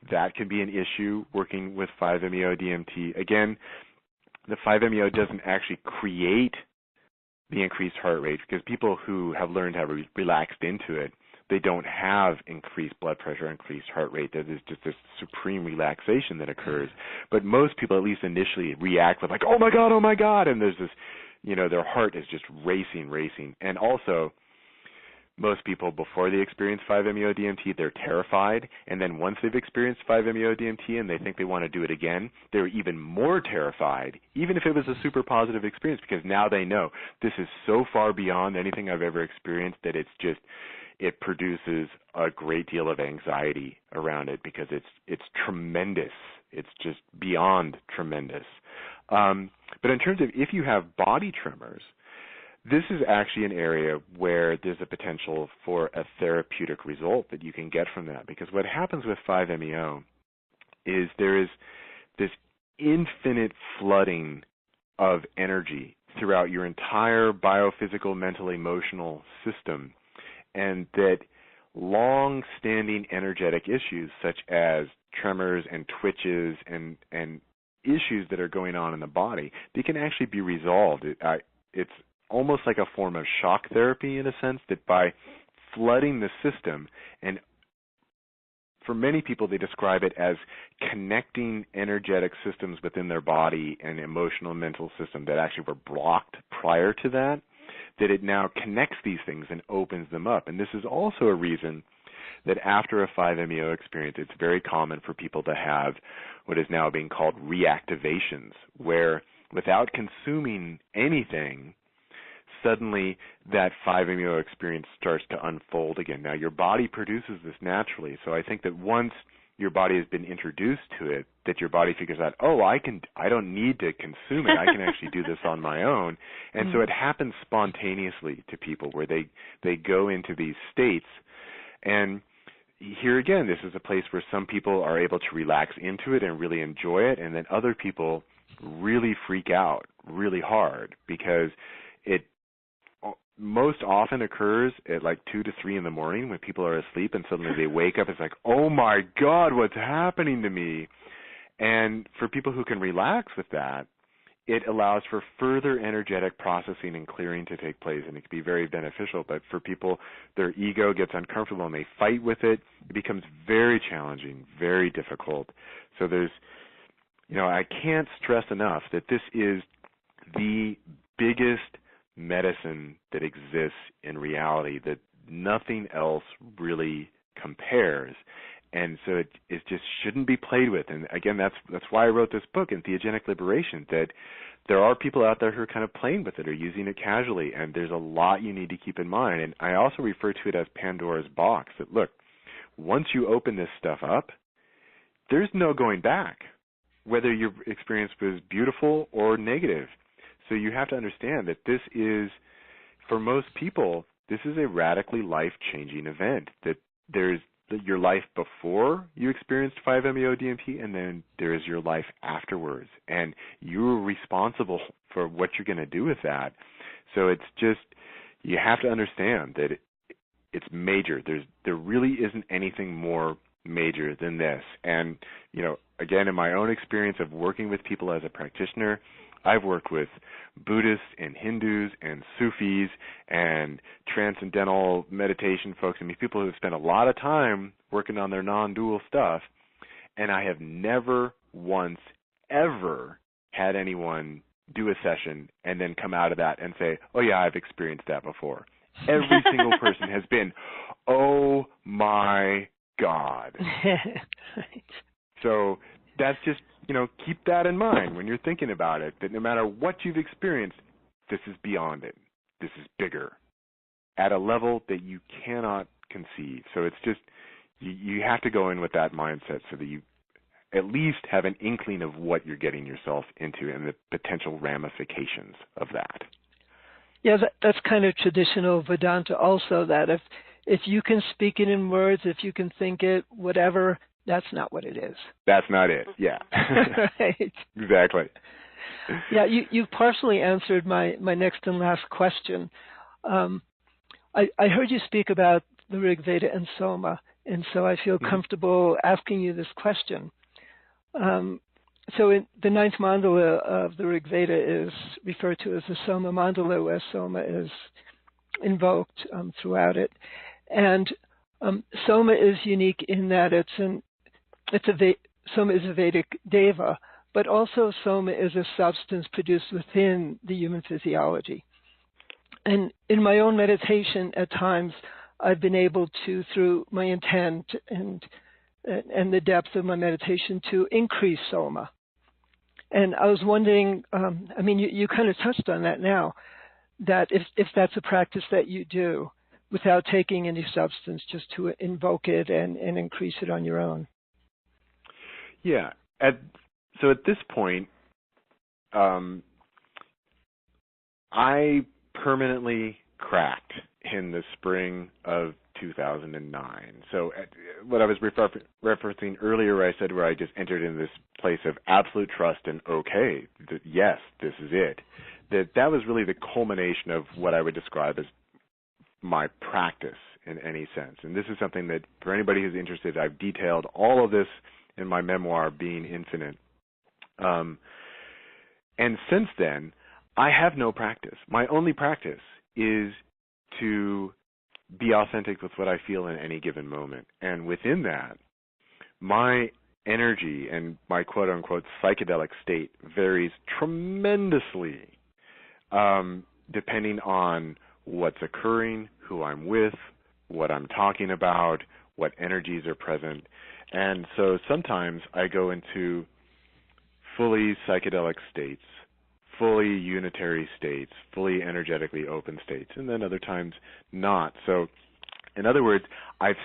that can be an issue working with 5-MeO-DMT. Again, the 5-MeO doesn't actually create the increased heart rate, because people who have learned how to relaxed into it, they don't have increased blood pressure, increased heart rate. There is just this supreme relaxation that occurs. But most people, at least initially, react with like, oh my God, and there's this, their heart is just racing. And also, most people, before they experience 5-MeO-DMT, they're terrified. And then once they've experienced 5-MeO-DMT and they think they want to do it again, they're even more terrified, even if it was a super positive experience, because now they know this is so far beyond anything I've ever experienced that it produces a great deal of anxiety around it, because it's tremendous. It's just beyond tremendous. But in terms of if you have body tremors, this is actually an area where there's a potential for a therapeutic result that you can get from that, because what happens with 5-MeO is there is this infinite flooding of energy throughout your entire biophysical, mental, emotional system, and that long-standing energetic issues such as tremors and twitches and issues that are going on in the body, they can actually be resolved. It's almost like a form of shock therapy, in a sense, that by flooding the system, and for many people they describe it as connecting energetic systems within their body and emotional and mental system that actually were blocked prior to that it now connects these things and opens them up. And this is also a reason that after a 5-MeO experience, it's very common for people to have what is now being called reactivations, where without consuming anything, suddenly that 5-MeO experience starts to unfold again. Now, your body produces this naturally, so I think that once your body has been introduced to it, that your body figures out, oh, I don't need to consume it. I can actually do this on my own. And so it happens spontaneously to people, where they go into these states. And here again, this is a place where some people are able to relax into it and really enjoy it, and then other people really freak out really hard, because it most often occurs at like 2 to 3 in the morning when people are asleep, and suddenly they wake up. It's like, oh my God, what's happening to me? And for people who can relax with that, it allows for further energetic processing and clearing to take place, and it can be very beneficial. But for people, their ego gets uncomfortable and they fight with it. It becomes very challenging, very difficult. So there's, I can't stress enough that this is the biggest medicine that exists in reality, that nothing else really compares. And so it just shouldn't be played with. And again, that's why I wrote this book, Entheogenic Liberation, that there are people out there who are kind of playing with it or using it casually, and there's a lot you need to keep in mind. And I also refer to it as Pandora's box, that look, once you open this stuff up, there's no going back, whether your experience was beautiful or negative. So you have to understand that this is, for most people, this is a radically life-changing event, that there's your life before you experienced 5-MeO-DMT, and then there is your life afterwards. And you're responsible for what you're going to do with that. So it's just, you have to understand that it's major. There really isn't anything more major than this. And, again, in my own experience of working with people as a practitioner, I've worked with Buddhists and Hindus and Sufis and transcendental meditation folks. I mean, people who have spent a lot of time working on their non-dual stuff, and I have never once ever had anyone do a session and then come out of that and say, oh, yeah, I've experienced that before. Every single person has been, oh, my God. Right. So that's just, keep that in mind when you're thinking about it, that no matter what you've experienced, this is beyond it. This is bigger at a level that you cannot conceive. So it's just, you have to go in with that mindset so that you at least have an inkling of what you're getting yourself into and the potential ramifications of that. Yeah, that's kind of traditional Vedanta also, that if you can speak it in words, if you can think it, whatever, that's not what it is. That's not it, yeah. Right. Exactly. Yeah, you partially answered my next and last question. I heard you speak about the Rig Veda and Soma, and so I feel comfortable asking you this question. So in the ninth mandala of the Rig Veda is referred to as the Soma mandala, where Soma is invoked throughout it. And Soma is unique in that Soma is a Vedic deva, but also Soma is a substance produced within the human physiology. And in my own meditation, at times, I've been able to, through my intent and the depth of my meditation, to increase Soma. And I was wondering, you kind of touched on that now, that if that's a practice that you do without taking any substance, just to invoke it and increase it on your own. Yeah. So at this point, I permanently cracked in the spring of 2009. So what I was referencing earlier, where I said where I just entered in this place of absolute trust and yes, this is it. That was really the culmination of what I would describe as my practice in any sense. And this is something that, for anybody who's interested, I've detailed all of this in my memoir, Being Infinite. And since then, I have no practice. My only practice is to be authentic with what I feel in any given moment. And within that, my energy and my quote-unquote psychedelic state varies tremendously depending on what's occurring, who I'm with, what I'm talking about, what energies are present. And so sometimes I go into fully psychedelic states, fully unitary states, fully energetically open states, and then other times not. So in other words, at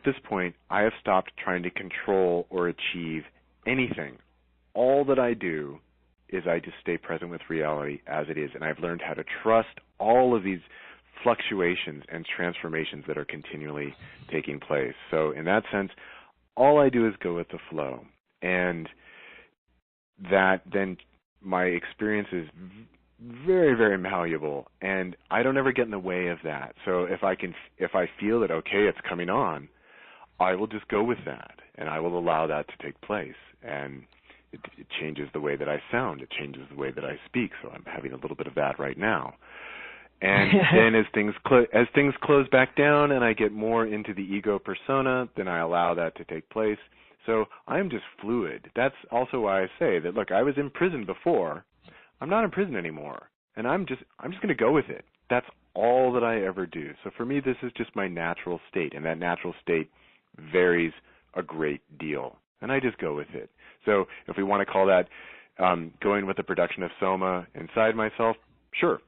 this point, I have stopped trying to control or achieve anything. All that I do is I just stay present with reality as it is, and I've learned how to trust all of these fluctuations and transformations that are continually taking place. So in that sense, all I do is go with the flow, and that then my experience is very, very malleable, and I don't ever get in the way of that. So if I feel that, okay, it's coming on, I will just go with that, and I will allow that to take place. And it changes the way that I sound. It changes the way that I speak. So I'm having a little bit of that right now. And then as things close back down and I get more into the ego persona, then I allow that to take place. So I'm just fluid. That's also why I say that, look, I was in prison before. I'm not in prison anymore. And I'm just going to go with it. That's all that I ever do. So for me, this is just my natural state. And that natural state varies a great deal, and I just go with it. So if we want to call that going with the production of Soma inside myself, sure,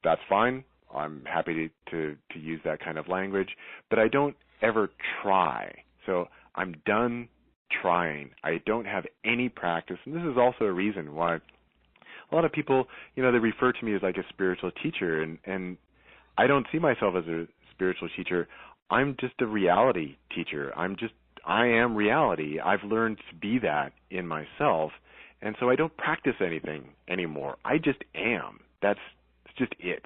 that's fine. I'm happy to use that kind of language, but I don't ever try. So I'm done trying. I don't have any practice, and this is also a reason why a lot of people, they refer to me as like a spiritual teacher, and I don't see myself as a spiritual teacher. I'm just a reality teacher. I am reality. I've learned to be that in myself, and so I don't practice anything anymore. I just am. It's just it.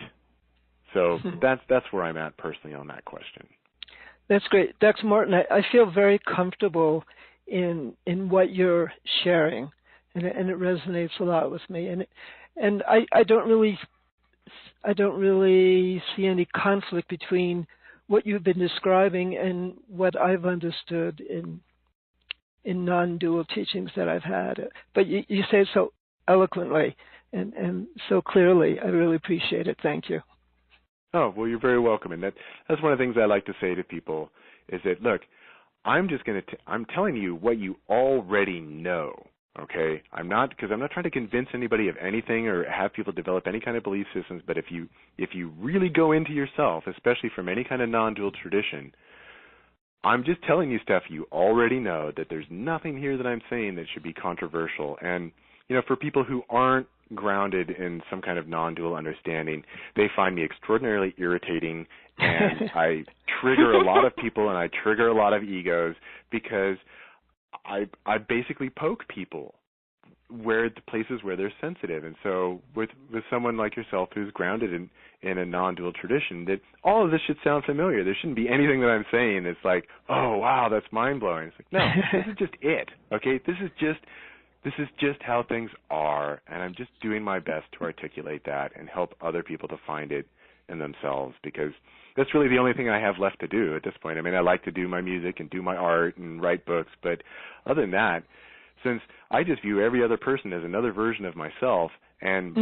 So that's where I'm at personally on that question. That's great. Dr. Martin, I feel very comfortable in what you're sharing, and it resonates a lot with me. And I don't really see any conflict between what you've been describing and what I've understood in non-dual teachings that I've had. But you say it so eloquently and so clearly. I really appreciate it. Thank you. Oh, well, you're very welcome. And that's one of the things I like to say to people is that, look, I'm telling you what you already know. Okay, I'm not trying to convince anybody of anything or have people develop any kind of belief systems. But if you really go into yourself, especially from any kind of non-dual tradition, I'm just telling you stuff you already know, that there's nothing here that I'm saying that should be controversial. And for people who aren't grounded in some kind of non-dual understanding, they find me extraordinarily irritating, and I trigger a lot of people and I trigger a lot of egos because I basically poke people where the places where they're sensitive. And so with someone like yourself who's grounded in a non-dual tradition, that all of this should sound familiar. There shouldn't be anything that I'm saying that's like, oh wow, that's mind-blowing. It's like, no, this is just it. Okay, this is just how things are, and I'm just doing my best to articulate that and help other people to find it in themselves, because that's really the only thing I have left to do at this point. I mean, I like to do my music and do my art and write books, but other than that, since I just view every other person as another version of myself, and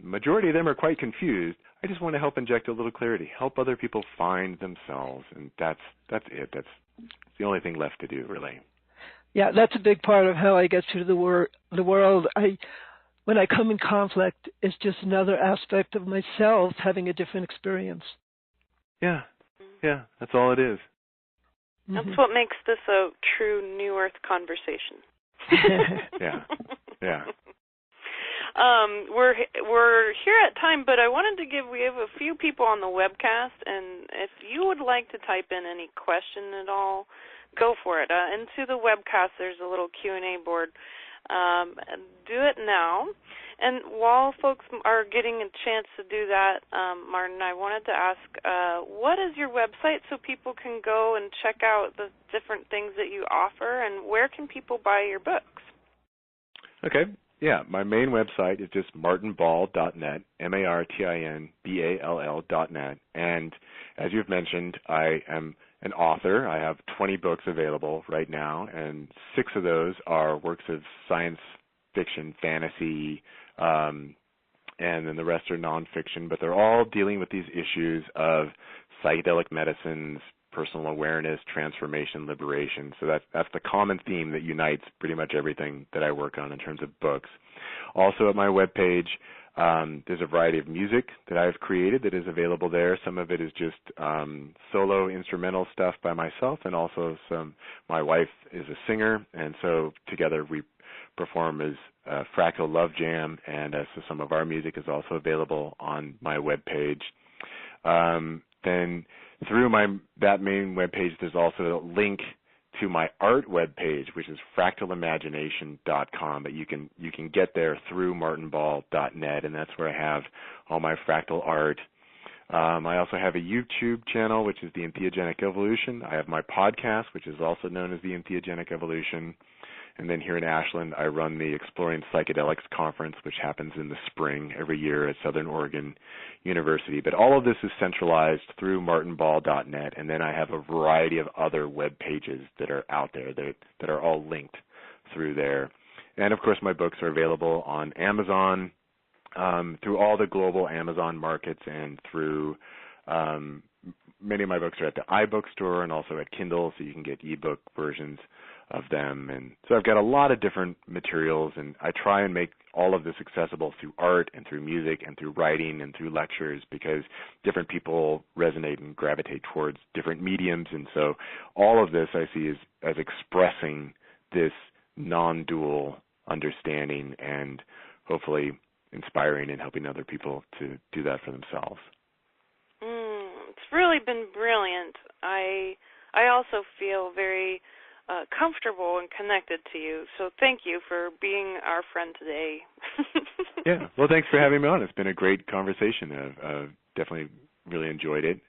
majority of them are quite confused, I just want to help inject a little clarity, help other people find themselves, and that's it. That's the only thing left to do, really. Yeah, that's a big part of how I get through the world. When I come in conflict, it's just another aspect of myself having a different experience. Yeah, that's all it is. That's what makes this a true New Earth conversation. Yeah. We're here at time, but I wanted to we have a few people on the webcast, and if you would like to type in any question at all, go for it. Into the webcast, there's a little Q&A board. Do it now. And while folks are getting a chance to do that, Martin, I wanted to ask, what is your website so people can go and check out the different things that you offer, and where can people buy your books? Okay. Yeah, my main website is just martinball.net, martinball.net. And as you've mentioned, I am an author. I have 20 books available right now, and 6 of those are works of science fiction, fantasy, and then the rest are nonfiction, but they're all dealing with these issues of psychedelic medicines, personal awareness, transformation, liberation. So that's the common theme that unites pretty much everything that I work on in terms of books. Also at my webpage, there's a variety of music that I've created that is available there. Some of it is just solo instrumental stuff by myself, and also my wife is a singer, and so together we perform as Fractal Love Jam, and so some of our music is also available on my webpage. Then through that main webpage, there's also a link to my art webpage, which is fractalimagination.com, that you can get there through martinball.net, and that's where I have all my fractal art. I also have a YouTube channel, which is The Entheogenic Evolution. I have my podcast, which is also known as The Entheogenic Evolution. And then here in Ashland, I run the Exploring Psychedelics Conference, which happens in the spring every year at Southern Oregon University. But all of this is centralized through martinball.net, and then I have a variety of other web pages that are out there that are all linked through there. And, of course, my books are available on Amazon, through all the global Amazon markets, and through many of my books are at the iBookstore and also at Kindle, so you can get ebook versions of them. And so I've got a lot of different materials, and I try and make all of this accessible through art and through music and through writing and through lectures, because different people resonate and gravitate towards different mediums. And so all of this I see as expressing this non-dual understanding and hopefully inspiring and helping other people to do that for themselves. It's really been brilliant. I also feel very comfortable and connected to you. So thank you for being our friend today. Yeah. Well, thanks for having me on. It's been a great conversation. I've definitely really enjoyed it.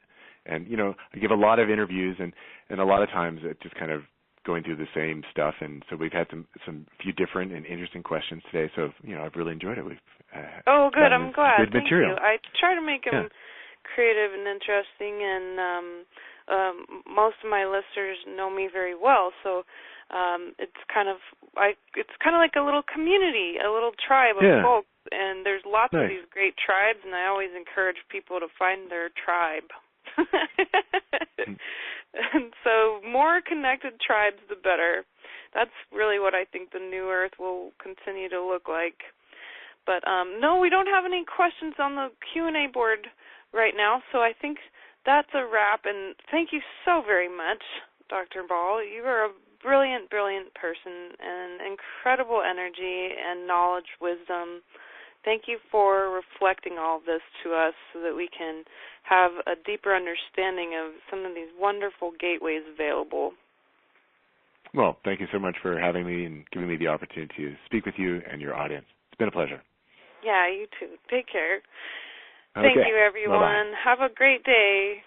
And, I give a lot of interviews, and a lot of times it's just kind of going through the same stuff. And so we've had some few different and interesting questions today. So, I've really enjoyed it. Oh, good. I'm glad. Good material. Thank you. I try to make them creative and interesting, and most of my listeners know me very well, so it's kind of like a little community, a little tribe of folks, and there's lots of these great tribes, and I always encourage people to find their tribe. And so more connected tribes, the better. That's really what I think the New Earth will continue to look like. But no, we don't have any questions on the Q&A board right now, so I think that's a wrap. And thank you so very much, Dr. Ball. You are a brilliant, brilliant person and incredible energy and knowledge, wisdom. Thank you for reflecting all of this to us so that we can have a deeper understanding of some of these wonderful gateways available. Well, thank you so much for having me and giving me the opportunity to speak with you and your audience. It's been a pleasure. Yeah, you too. Take care. Okay. Thank you, everyone. Bye-bye. Have a great day.